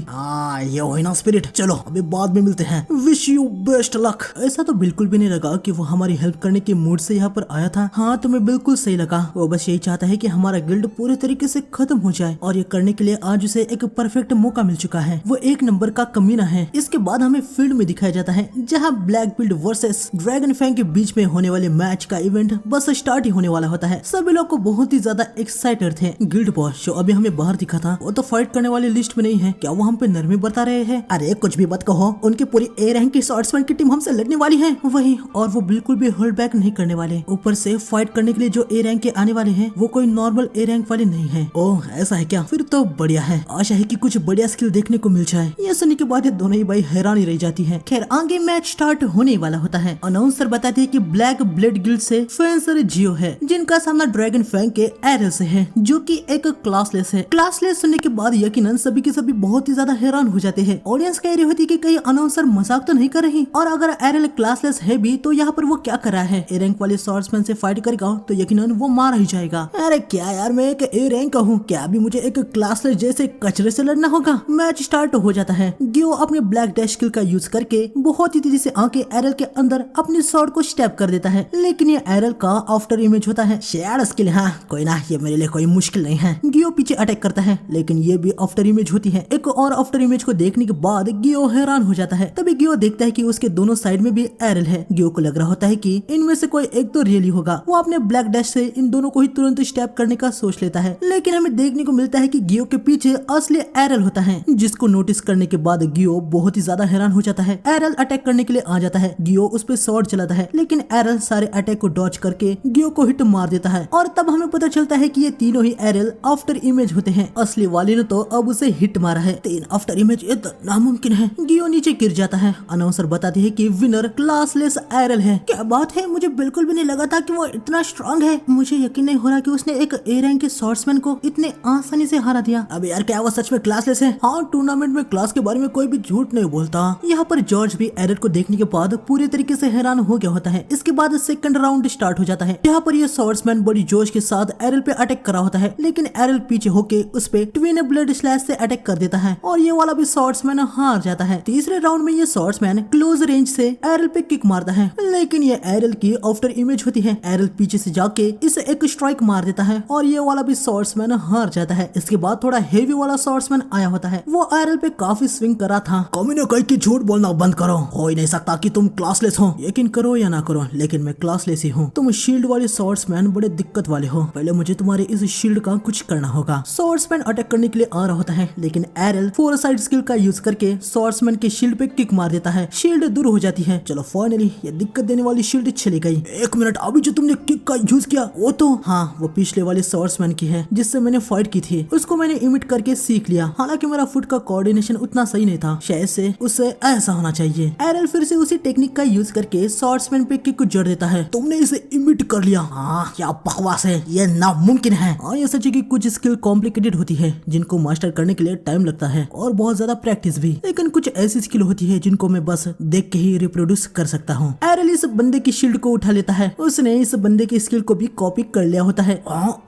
S3: ये हो ना स्पिरिट, चलो अभी बाद में मिलते हैं। Wish you best luck. ऐसा तो बिल्कुल भी नहीं लगा कि वो हमारी हेल्प करने के मूड से यहाँ पर आया था। हाँ, तुम्हें बिल्कुल सही लगा। वो बस यही चाहता है कि हमारा गिल्ड पूरे तरीके से खत्म हो जाए, और ये करने के लिए आज उसे एक परफेक्ट मौका मिल चुका है। वो एक नंबर का कमीना है। इसके बाद हमें फील्ड में दिखाया जाता है, जहाँ black build versus dragon fang के बीच में होने वाले मैच का इवेंट बस स्टार्ट ही होने वाला होता है। सभी लोग को बहुत ही ज्यादा एक्साइटेड थे। गिल्ड बॉस जो अभी हमें बाहर दिखा था, वो तो फाइट करने वाली लिस्ट में नहीं है। क्या वो हम पे नरमी बरता रहे हैं? अरे कुछ भी मत कहो, उनकी पूरी ए रैंक की स्वॉर्ड्समैन की टीम हमसे लड़ने वाली है। वही, और वो बिल्कुल भी होल्ड बैक नहीं करने वाले। ऊपर से फाइट करने के लिए जो ए रैंक के आने वाले हैं, वो कोई नॉर्मल ए रैंक वाले नहीं है। ओह ऐसा है क्या? फिर तो बढ़िया है। आशा है कि कुछ बढ़िया स्किल देखने को मिल जाए। ये सुनने के बाद ये दोनों ही भाई हैरान ही रह जाती है। खैर आगे मैच स्टार्ट होने वाला होता है। अनाउंसर बताते हैं कि ब्लैक ब्लेड गिल्ड से फेंसर जियो है, जिनका सामना ड्रैगन फैंग के एरल से है, जो कि एक क्लासलेस है। क्लासलेस सुनने के बाद यकीनन सभी के सभी बहुत ही ज्यादा हैरान हो जाते हैं। ऑडियंस कह रही होती है कि कहीं अनाउंसर मजाक तो नहीं कर रही, और अगर एरल क्लासलेस है भी तो यहाँ पर वो क्या कर रहा है? ए रैंक वाले स्वॉर्ड्समैन से फाइट करेगा तो यकीनन वो मार ही जाएगा। अरे क्या यार, मैं एक ए रैंक का हूँ, क्या अभी मुझे एक क्लासलेस जैसे कचरे से लड़ना होगा? मैच स्टार्ट हो जाता है। गियो अपने ब्लैक डैश स्किल का यूज करके बहुत ही तेजी से आके एरल के अंदर अपनी स्वॉर्ड को स्टैप कर देता है, लेकिन ये एरल का आफ्टर इमेज होता है। शेयर स्किल, हाँ कोई ना, ये मेरे लिए कोई मुश्किल नहीं है। गियो पीछे अटैक करता है, लेकिन ये भी आफ्टर इमेज होती है। एक और आफ्टर इमेज को देखने के बाद गियो हैरान हो जाता है। तभी गियो देखता है कि उसके दोनों साइड में भी एरल है। गियो को लग रहा होता है कि इनमें से कोई एक तो रियली होगा। वो अपने ब्लैक डैश से इन दोनों को ही तुरंत स्टैप करने का सोच लेता है, लेकिन हमें देखने को मिलता है कि गियो के पीछे असली एरल होता है, जिसको नोटिस करने के बाद गियो बहुत ही ज्यादा हैरान हो जाता है। एरल अटैक करने के लिए आ जाता है। गियो उस पर स्वॉर्ड चलाता है, लेकिन एरल सारे अटैक को डॉज करके गियो को हिट मार देता है, और तब हमें पता चलता है कि ये तीनों ही एरल आफ्टर इमेज होते हैं। असली वाले ने तो अब उसे हिट मारा है। 3 आफ्टर इमेज ये तो नामुमकिन है। गियो नीचे गिर जाता है। अनाउंसर बताती है कि विनर क्लासलेस एरल है। क्या बात है, मुझे बिल्कुल भी नहीं लगा था कि वो इतना स्ट्रांग है। मुझे यकीन नहीं हो रहा कि उसने एक ए रैंक के स्वॉर्ड्समैन को इतने आसानी से हरा दिया। अब यार क्या वो सच में क्लासलेस है? हाँ, टूर्नामेंट में क्लास के बारे में कोई भी झूठ नहीं बोलता। यहाँ पर जॉर्ज भी एरल को देखने के बाद पूरे तरीके से हैरान हो गया होता है। इसके बाद सेकंड राउंड स्टार्ट हो जाता है। यहाँ पर ये स्वॉर्ड्समैन बड़ी जोश के साथ एरल पे अटैक कर रहा होता है, लेकिन एरल पीछे होके उस पे ट्विन ब्लेड स्लैश से अटैक कर देता है, और ये वाला भी स्वॉर्ड्समैन हार जाता है। तीसरे राउंड में ये स्वॉर्ड्समैन क्लोज रेंज से एरल पे किक मारता है, लेकिन ये एरल की आफ्टर इमेज होती है। एरल पीछे से जाके इसे एक स्ट्राइक मार देता है, और ये वाला भी स्वॉर्ड्समैन हार जाता है। इसके बाद थोड़ा हेवी वाला स्वॉर्ड्समैन आया होता है। वो एरल पे काफी स्विंग कर रहा था। कमीने कहीं की झूठ बोलना बंद करो। हो ही नहीं सकता कि तुम क्लासलेस हो। यकीन करो या ना करो, लेकिन मैं क्लासलेस ही हूँ। तुम शील्ड वाले स्वॉर्ड्समैन बड़े दिक्कत वाले हो। पहले मुझे तुम्हारे इस शील्ड का कुछ करना होगा। स्वॉर्ड्समैन अटैक करने के लिए आ रहा होता है, लेकिन एरल फोर साइड स्किल का यूज करके स्वॉर्ड्समैन के शील्ड पे किक मार देता है। शील्ड दूर हो जाती है। चलो फाइनली ये दिक्कत देने वाली शील्ड चली गई। एक मिनट, अभी जो तुमने किक का यूज किया वो तो हाँ, वो पिछले वाले स्वॉर्ड्समैन की है जिससे मैंने फाइट की थी। उसको मैंने इमिट करके सीख लिया। हालांकि मेरा फुट का कोऑर्डिनेशन उतना सही नहीं था, शायद से उससे ऐसा होना चाहिए। एरल फिर से उसी टेक्निक का यूज करके स्वॉर्ड्समैन पे किक को जड़ देता है। तुमने इसे इमिट कर लिया? हाँ, क्या बकवास है, ये नामुमकिन है। हाँ, ये सच है कि कुछ स्किल कॉम्प्लिकेटेड होती है जिनको मास्टर करने के लिए टाइम लगता है और बहुत ज्यादा प्रैक्टिस भी, लेकिन कुछ ऐसी स्किल होती है जिनको मैं बस देख के ही रिप्रोड्यूस कर सकता हूँ। एरल इस बंदे की शील्ड को उठा लेता है। उसने इस बंदे की स्किल को भी कॉपी कर लिया होता है।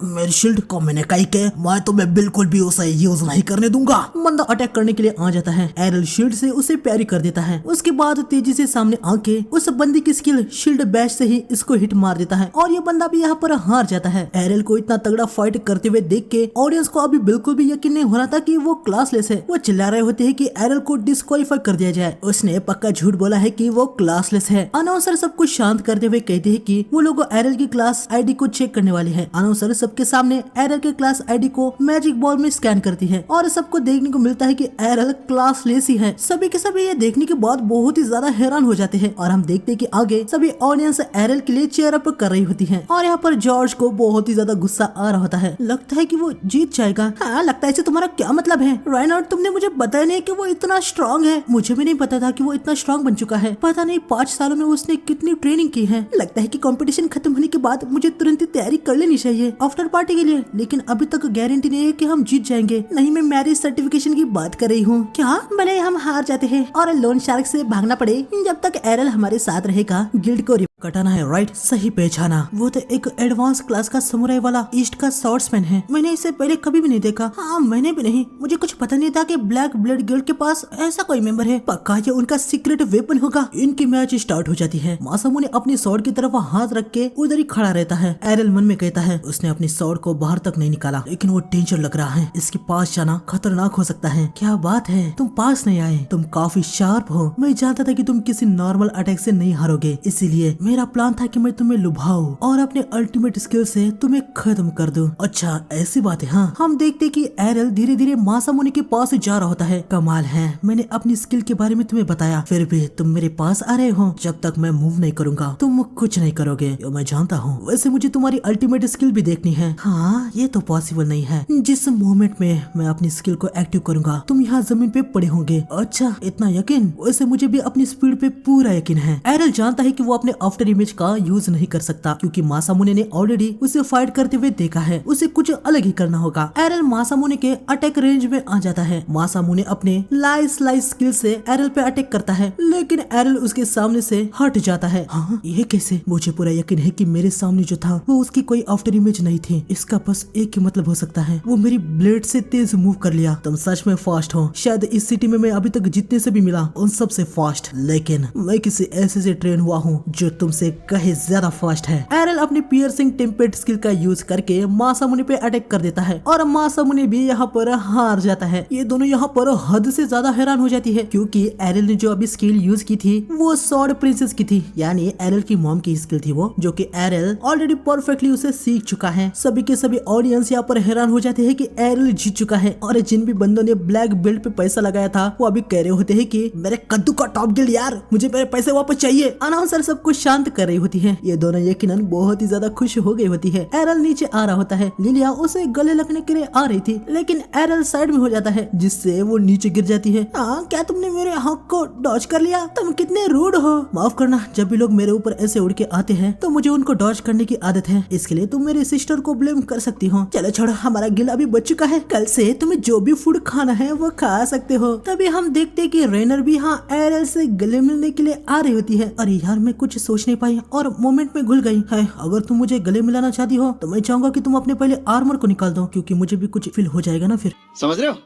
S3: मेरी शील्ड को मैंने कही के मैं तुम्हें बिल्कुल भी उसे यूज नहीं करने दूंगा। बंदा अटैक करने के लिए आ जाता है। एरल शील्ड से उसे पैरी कर देता है। उसके बाद तेजी से सामने आके उस बंदे की स्किल शील्ड बैश से ही इसको हिट मार देता है, और ये बंदा भी यहाँ पर हार जाता है। एरल को इतना तगड़ा फाइट करते हुए देख के ऑडियंस को अभी बिल्कुल भी यकीन नहीं हो रहा था कि वो क्लासलेस है। वो चिल्ला रहे होते हैं कि एरल को डिस्क्वालीफाई कर दिया जाए। उसने पक्का झूठ बोला है कि वो क्लासलेस है। अनाउंसर सबको शांत करते हुए कहते हैं कि वो लोग एरल की क्लास आईडी को चेक करने वाले हैं। अनाउंसर सबके सामने एरल के क्लास आईडी को मैजिक बॉल में स्कैन करती है, और सबको देखने को मिलता है कि एरल क्लासलेस ही है। सभी के सभी ये देखने के बाद बहुत ही ज्यादा हैरान हो जाते हैं, और हम देखते हैं कि आगे सभी ऑडियंस एरल के लिए चेयर अप कर रही होती है। और यहाँ पर जॉर्ज को बहुत ही ज्यादा गुस्सा आ रहा होता है। लगता है कि वो जीत जाएगा। हाँ, लगता है। तुम्हारा क्या मतलब है राइनॉट? तुमने मुझे बताया नहीं कि वो इतना स्ट्रांग है। मुझे भी नहीं पता था कि वो इतना स्ट्रांग बन चुका है। पता नहीं 5 सालों में उसने कितनी ट्रेनिंग की है। लगता है कि कंपटीशन ऑडिशन खत्म होने के बाद मुझे तुरंत ही तैयारी कर लेनी चाहिए आफ्टर पार्टी के लिए, लेकिन अभी तक गारंटी नहीं है कि हम जीत जाएंगे। नहीं, मैं मैरिज सर्टिफिकेशन की बात कर रही हूँ। क्या भले हम हार जाते हैं और लोन शार्क से भागना पड़े, जब तक एरल हमारे साथ रहेगा गिल्ड को कटाना है। राइट, सही पहचाना। वो तो एक एडवांस क्लास का समुराई वाला ईस्ट का स्वॉर्ड्समैन है। मैंने इसे पहले कभी भी नहीं देखा। हाँ, मैंने भी नहीं। मुझे कुछ पता नहीं था कि ब्लैक ब्लड गिल्ड के पास ऐसा कोई मेंबर है। पक्का ये उनका सीक्रेट वेपन होगा। इनकी मैच स्टार्ट हो जाती है। मासामुने अपनी स्वॉर्ड की तरफ हाथ रख के उधर ही खड़ा रहता है। एरल मन में कहता है उसने अपनी स्वॉर्ड को बाहर तक नहीं निकाला, लेकिन वो डेंजर लग रहा है। इसके पास जाना खतरनाक हो सकता है। क्या बात है, तुम पास नहीं आए। तुम काफी शार्प हो। मैं जानता था कि तुम किसी नॉर्मल अटैक से नहीं हारोगे, इसीलिए मेरा प्लान था कि मैं तुम्हें लुभाऊं और अपने अल्टीमेट स्किल से तुम्हें खत्म कर दूं। अच्छा, ऐसी बात है। हाँ, हम देखते कि एरल धीरे धीरे मासामुने के पास जा रहा होता है। कमाल है, मैंने अपनी स्किल के बारे में तुम्हें बताया, फिर भी तुम मेरे पास आ रहे हो। जब तक मैं मूव नहीं करूंगा तुम कुछ नहीं करोगे, ये मैं जानता हूँ। वैसे मुझे तुम्हारी अल्टीमेट स्किल भी देखनी है। हाँ, ये तो पॉसिबल नहीं है। जिस मोमेंट में मैं अपनी स्किल को एक्टिव करूंगा तुम यहाँ जमीन पे पड़े होंगे। अच्छा, इतना यकीन? वैसे मुझे भी अपनी स्पीड पे पूरा यकीन है। एरल जानता है कि वो अपने आफ्टर इमेज का यूज नहीं कर सकता, क्योंकि मासामुने ने ऑलरेडी उसे फाइट करते हुए देखा है। उसे कुछ अलग ही करना होगा। एरल मासामुने के अटैक रेंज में आ जाता है। मासामुने अपने स्लाइस स्किल से एरल पे अटैक करता है, लेकिन एरल उसके सामने से हट जाता है। हाँ, ये कैसे? मुझे पूरा यकीन है कि मेरे सामने जो था वो उसकी कोई आफ्टर इमेज नहीं थी। इसका बस एक ही मतलब हो सकता है, वो मेरी ब्लेड से तेज मूव कर लिया। तुम सच में फास्ट हो। शायद इस सिटी में मैं अभी तक जितने से भी मिला उन सबसे फास्ट, लेकिन मैं किसी ऐसे से ट्रेन हुआ हूँ जो तुमसे कहीं ज्यादा फास्ट है। एरल अपनी पियर्सिंग टेम्पेट स्किल का यूज करके मासामुने पे अटैक कर देता है और मासामुने भी यहाँ पर हार जाता है। ये दोनों यहाँ पर हद से ज्यादा हैरान हो जाती है, क्योंकि एरल ने जो अभी स्किल यूज की थी वो स्वॉर्ड प्रिंसेस की थी, यानी एरल की मॉम की स्किल थी वो, जो कि एरल ऑलरेडी परफेक्टली उसे सीख चुका है। सभी के सभी ऑडियंस यहाँ पर हैरान हो जाते हैं कि एरल जीत चुका है, और जिन भी बंदों ने ब्लैक बेल्ट पे पैसा लगाया था वो अभी कह रहे होते हैं कि मेरे कद्दू का टॉप गिल्ड यार, मुझे मेरे पैसे वापस चाहिए। अनाउंसर सबको शांत कर रही होती है। ये दोनों यकीनन बहुत ही ज्यादा खुश हो गई होती है। एरल नीचे आ रहा होता है। लिलिया उसे गले लगने के लिए आ रही थी, लेकिन एरल साइड में हो जाता है, जिससे वो नीचे गिर जाती है। हाँ, क्या तुमने मेरे हक को डॉज कर लिया? तुम कितने रूड हो। माफ करना, जब भी लोग मेरे ऊपर ऐसे उड़ के आते हैं तो मुझे उनको डॉज करने की आदत है, इसके लिए तुम मेरी सिस्टर को ब्लेम कर सकती हो। चलो छोड़ो, हमारा गिल अभी बच चुका है। कल से तुम्हें जो भी फूड खाना है वो खा सकते हो। तभी हम देखते कि रेनर भी हाँ एरल से गले मिलने के लिए आ रही होती है। अरे यार, मैं कुछ सोच नहीं पाई और मोमेंट में घुल गई है। अगर तुम मुझे गले मिलाना चाहती हो तो मैं चाहूंगा कि तुम अपने पहले आर्मर को निकाल दो, क्योंकि मुझे भी कुछ फील हो जाएगा ना फिर।
S2: समझ रहे हो?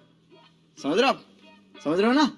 S2: समझ रहे हो आप? समझ रहे हो ना?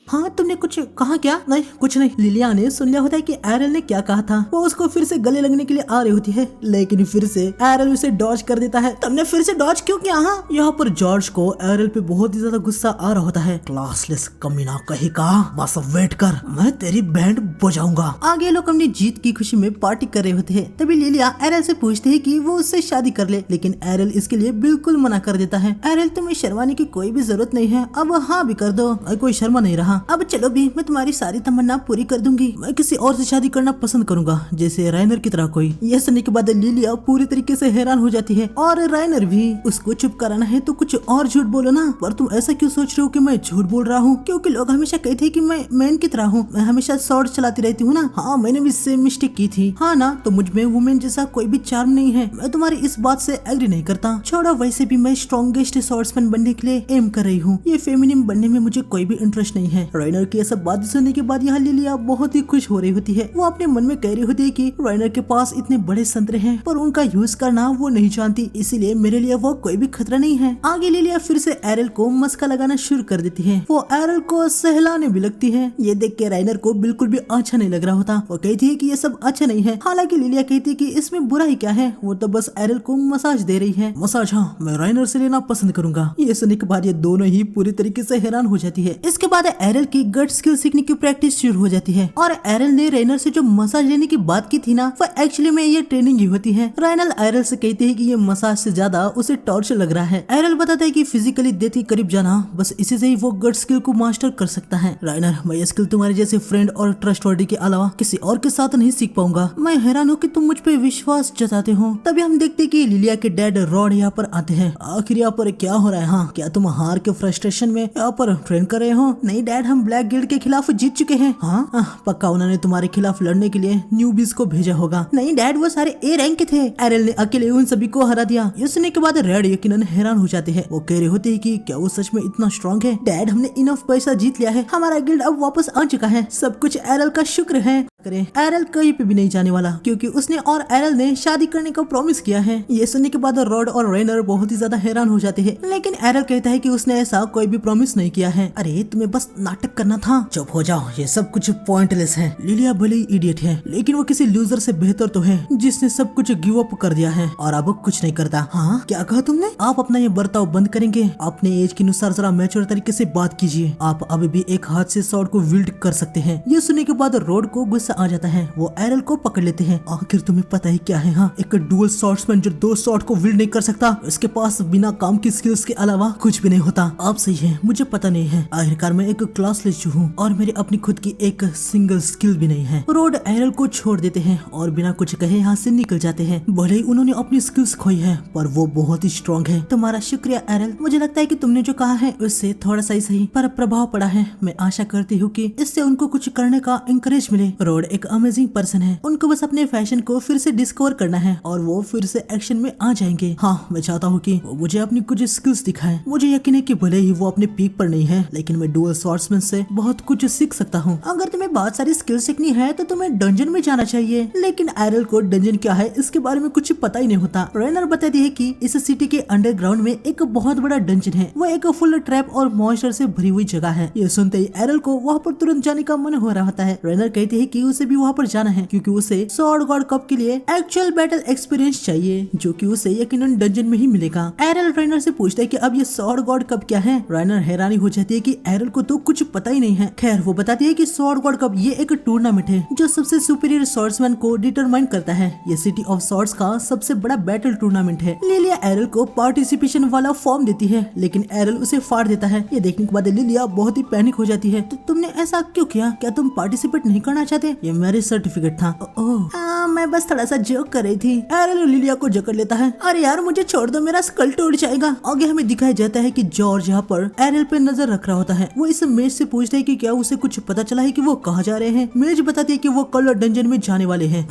S3: हाँ, तुमने कुछ कहा क्या? नहीं, कुछ नहीं। लिलिया ने सुन लिया होता है कि एरल ने क्या कहा था। वो उसको फिर से गले लगने के लिए आ रही होती है, लेकिन फिर से एरल उसे डॉज कर देता है। तुमने फिर से डॉज क्यों किया? हाँ, यहाँ पर जॉर्ज को एरल पे बहुत ही ज्यादा गुस्सा आ रहा होता है। क्लासलेस कमीना कहीं का, बस वेट कर, मैं तेरी बैंड बजाऊंगा। आगे लोग अपनी जीत की खुशी में पार्टी कर रहे होते हैं। तभी लिलिया एरल से पूछती है कि वो उससे शादी कर ले, लेकिन एरल इसके लिए बिल्कुल मना कर देता है। एरल, तुम्हें शर्माने की कोई भी जरूरत नहीं है, अब हाँ भी कर दो। कोई शर्मा नहीं रहा। अब चलो भी, मैं तुम्हारी सारी तमन्ना पूरी कर दूंगी। मैं किसी और से शादी करना पसंद करूंगा, जैसे राइनर की तरह कोई। यह सुनने के बाद लिलिया पूरी तरीके से हैरान हो जाती है, और राइनर भी। उसको चुप कराना है तो कुछ और झूठ बोलो ना। पर तुम ऐसा क्यों सोच रहे हो कि मैं झूठ बोल रहा हूँ? क्योंकि लोग हमेशा कहते हैं कि मैं मैन की तरह हूँ, मैं हमेशा शॉर्ट चलाती रहती हूँ ना। हाँ, मैंने भी सेम मिस्टेक की थी। हाँ ना, तो मुझ में वुमेन जैसा कोई भी चार्म नहीं है। मैं तुम्हारी इस बात से एग्री नहीं करता। छोड़ो, वैसे भी मैं स्ट्रॉन्गेस्ट स्वॉर्ड्समैन बनने के लिए एम कर रही हूँ। ये फेमिनिन बनने में मुझे कोई भी इंटरेस्ट नहीं है। राइनर की सब बात सुनने के बाद यहाँ लिलिया बहुत ही खुश हो रही होती है। वो अपने मन में कह रही होती है कि राइनर के पास इतने बड़े संतरे हैं, पर उनका यूज करना वो नहीं जानती, इसीलिए मेरे लिए वो कोई भी खतरा नहीं है। आगे लिलिया फिर से एरल को मस्का लगाना शुरू कर देती है। वो एरल को सहलाने भी लगती है। ये देख के राइनर को बिल्कुल भी अच्छा नहीं लग रहा होता। वो कहती है कि ये सब अच्छा नहीं है। हालांकि लिलिया कहती है कि इसमें बुरा ही क्या है, वो तो बस एरल को मसाज दे रही है। मसाज? हाँ, मैं राइनर से लेना पसंद करूंगा। ये सुनने के बाद ये दोनों ही पूरी तरीके से हैरान हो जाती है। इसके बाद एरल की गट स्किल सीखने की प्रैक्टिस शुरू हो जाती है, और एरल ने राइनर से जो मसाज लेने की बात की थी ना, वो एक्चुअली में ये ट्रेनिंग ही होती है। राइनर एरल से कहते हैं कि ये मसाज से ज्यादा उसे टॉर्चर लग रहा है। एरल बताता है कि फिजिकली डेथ के करीब जाना, बस इसी से ही वो गट स्किल को मास्टर कर सकता है। राइनर, मैं ये स्किल तुम्हारे जैसे फ्रेंड और ट्रस्टवर्दी के अलावा किसी और के साथ नहीं सीख पाऊंगा। मैं हैरान हूँ कि तुम मुझ पे विश्वास जताते हो। तभी हम देखते हैं कि लिलिया के डैड रॉड यहाँ पर आते हैं। आखिर यहाँ पर क्या हो रहा है? हाँ, क्या तुम हार के फ्रस्ट्रेशन में यहाँ पर ट्रेन कर रहे हो? नहीं डैड, डैड हम ब्लैक गिल्ड के खिलाफ जीत चुके हैं। हाँ पक्का उन्होंने तुम्हारे खिलाफ लड़ने के लिए न्यूबीज को भेजा होगा। नहीं डैड वो सारे ए रैंक के थे, एरल ने अकेले उन सभी को हरा दिया। ये सुनने के बाद रेड यकीनन हैरान हो जाते हैं। वो कह रहे होते हैं कि क्या वो सच में इतना स्ट्रांग है। डैड हमने इनफ पैसा जीत लिया है, हमारा गिल्ड अब वापस आ चुका है, सब कुछ एरल का शुक्र है। एरल कहीं पे भी नहीं जाने वाला क्योंकि उसने और एरल ने शादी करने का प्रॉमिस किया है। ये सुनने के बाद रॉड और रेनर बहुत ही ज्यादा हैरान हो जाते हैं, लेकिन एरल कहता है कि उसने ऐसा कोई भी प्रॉमिस नहीं किया है। अरे तुम्हें बस नाटक करना था, चुप हो जाओ, ये सब कुछ पॉइंटलेस है। लिलिया भले ही इडियट है लेकिन वो किसी लूजर से बेहतर तो है जिसने सब कुछ गिव अप कर दिया है और अब कुछ नहीं करता। हाँ क्या कहा तुमने? आप अपना ये बर्ताव बंद करेंगे? अपने एज के अनुसार जरा मैच्योर तरीके से बात कीजिए। आप अभी भी एक हाथ से स्वॉर्ड को विल्ड कर सकते हैं। ये सुनने के बाद रॉड को गुस्सा आ जाता है। वो एरल को पकड़ लेते हैं। आखिर तुम्हें पता ही क्या है? हाँ एक डुअल स्वॉर्ड्समैन जो 2 स्वॉर्ड को विल्ड नहीं कर सकता, उसके पास बिना काम की स्किल्स के अलावा कुछ भी नहीं होता। आप सही है, मुझे पता नहीं है, आखिरकार मैं एक क्लासलेस हूँ और मेरी अपनी खुद की एक सिंगल स्किल भी नहीं है। रॉड एरल को छोड़ देते हैं और बिना कुछ कहे यहाँ से निकल जाते हैं। भले ही उन्होंने अपनी स्किल्स खोई है पर वो बहुत ही स्ट्रॉन्ग है। तुम्हारा शुक्रिया एरल, मुझे लगता है कि तुमने जो कहा है उससे थोड़ा सा ही सही पर प्रभाव पड़ा है। मैं आशा करती हूँ कि इससे उनको कुछ करने का इंकरेज मिले। रॉड एक अमेजिंग पर्सन है, उनको बस अपने फैशन को फिर से डिस्कवर करना है और वो फिर से एक्शन में आ जाएंगे। हाँ मैं चाहता हूँ कि वो मुझे अपनी कुछ स्किल्स दिखाएं। मुझे यकीन है कि भले ही वो अपने पीक पर नहीं है लेकिन मैं डुअल स्वॉर्ड्समैन से बहुत कुछ सीख सकता हूँ। अगर तुम्हें बहुत सारी स्किल्स सीखनी है तो तुम्हें डंजन में जाना चाहिए। लेकिन एरल को डंजन क्या है इसके बारे में कुछ पता ही नहीं होता। रेनर बताती है कि इस सिटी के अंडरग्राउंड में एक बहुत बड़ा डंजन है, वो एक फुल ट्रैप और मॉन्स्टर से भरी हुई जगह है। ये सुनते ही एरल को वहाँ पर तुरंत जाने का मन हो रहा होता है। रेनर कहती है कि उसे भी वहाँ पर जाना है क्योंकि उसे स्वॉर्ड गॉड कप के लिए एक्चुअल बैटल एक्सपीरियंस चाहिए जो कि उसे यकीनन डंजन में ही मिलेगा। एरल रेनर से पूछता है कि अब ये स्वॉर्ड गॉड कप क्या है। रेनर हैरानी हो जाती है कि एरल को तो कुछ पता ही नहीं है। खैर वो बताती है कि स्वॉर्ड गॉड कप ये एक टूर्नामेंट है जो सबसे सुपीरियर स्वॉर्ड्समैन को डिटरमाइन करता है। ये सिटी ऑफ स्वॉर्ड्स का सबसे बड़ा बैटल टूर्नामेंट है। लिलिया एरल को पार्टिसिपेशन वाला फॉर्म देती है लेकिन एरल उसे फाड़ देता है। ये देखने के बाद लिलिया बहुत ही पैनिक हो जाती है। तो तुमने ऐसा क्यों किया? क्या तुम पार्टिसिपेट नहीं करना चाहते? ये मैरिज सर्टिफिकेट था। मैं बस थोड़ा सा जोक कर रही थी। एरल लिलिया को जकड़ लेता है। अरे यार मुझे छोड़ दो, मेरा स्कल टूट जाएगा। आगे हमें दिखाया जाता है कि जॉर्ज यहाँ पर एरल पे नजर रख रहा होता है। वो इस मेज से पूछता है कि क्या उसे कुछ पता चला है कि वो कहाँ जा रहे हैं। मेज बताती है कि वो कल डंजन में जाने वाले हैं।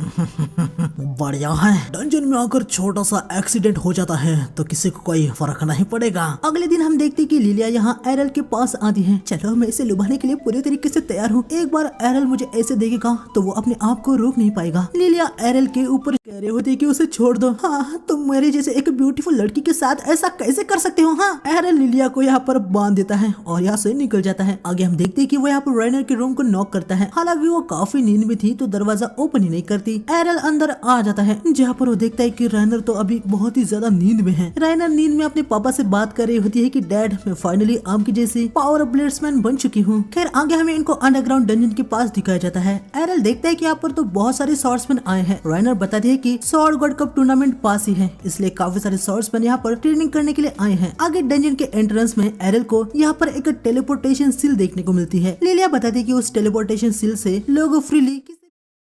S3: बढ़िया है, डंजन में आकर छोटा सा एक्सीडेंट हो जाता है तो किसी को कोई फर्क नहीं पड़ेगा। अगले दिन हम देखते कि लिलिया यहाँ एरल के पास आती है। चलो मैं इसे लुभाने के लिए पूरी तरीके से तैयार हूँ। एक बार एरल मुझे ऐसे देखेगा तो वो अपने आप को रोक नहीं पाएगा। लिलिया एरल के ऊपर कह रहे होते कि उसे छोड़ दो। हाँ तुम मेरे जैसे एक ब्यूटीफुल लड़की के साथ ऐसा कैसे कर सकते हो? हाँ एरल लिलिया को यहाँ पर बांध देता है और यहाँ से निकल जाता है। आगे हम देखते हैं कि वो यहाँ पर रेनर के रूम को नॉक करता है। हालांकि वो काफी नींद में थी तो दरवाजा ओपन ही नहीं करती। एरल अंदर आ जाता है जहाँ पर वो देखता है कि रेनर तो अभी बहुत ही ज्यादा नींद में है। रेनर नींद में अपने पापा से बात कर रही होती है कि डैड मैं फाइनली आम की जैसी पावर ब्लेड्समैन बन चुकी हूँ। खैर आगे हमें इनको अंडरग्राउंड डंजन के पास दिखाया जाता है। एरल देखता है कि यहाँ पर तो बहुत सारे स्वॉर्ड्समैन आए हैं। रेनर बताती है कि स्वॉर्ड गॉड कप टूर्नामेंट पास ही है इसलिए काफी सारे स्वॉर्ड्समैन यहाँ पर ट्रेनिंग करने के लिए आए हैं। आगे डंजन के एंट्रेंस में एरल को यहाँ पर एक टेलीपोर्टेशन सील देखने को मिलती है। लिलिया बताती है कि उस टेलीपोर्टेशन सील से लोग फ्रीली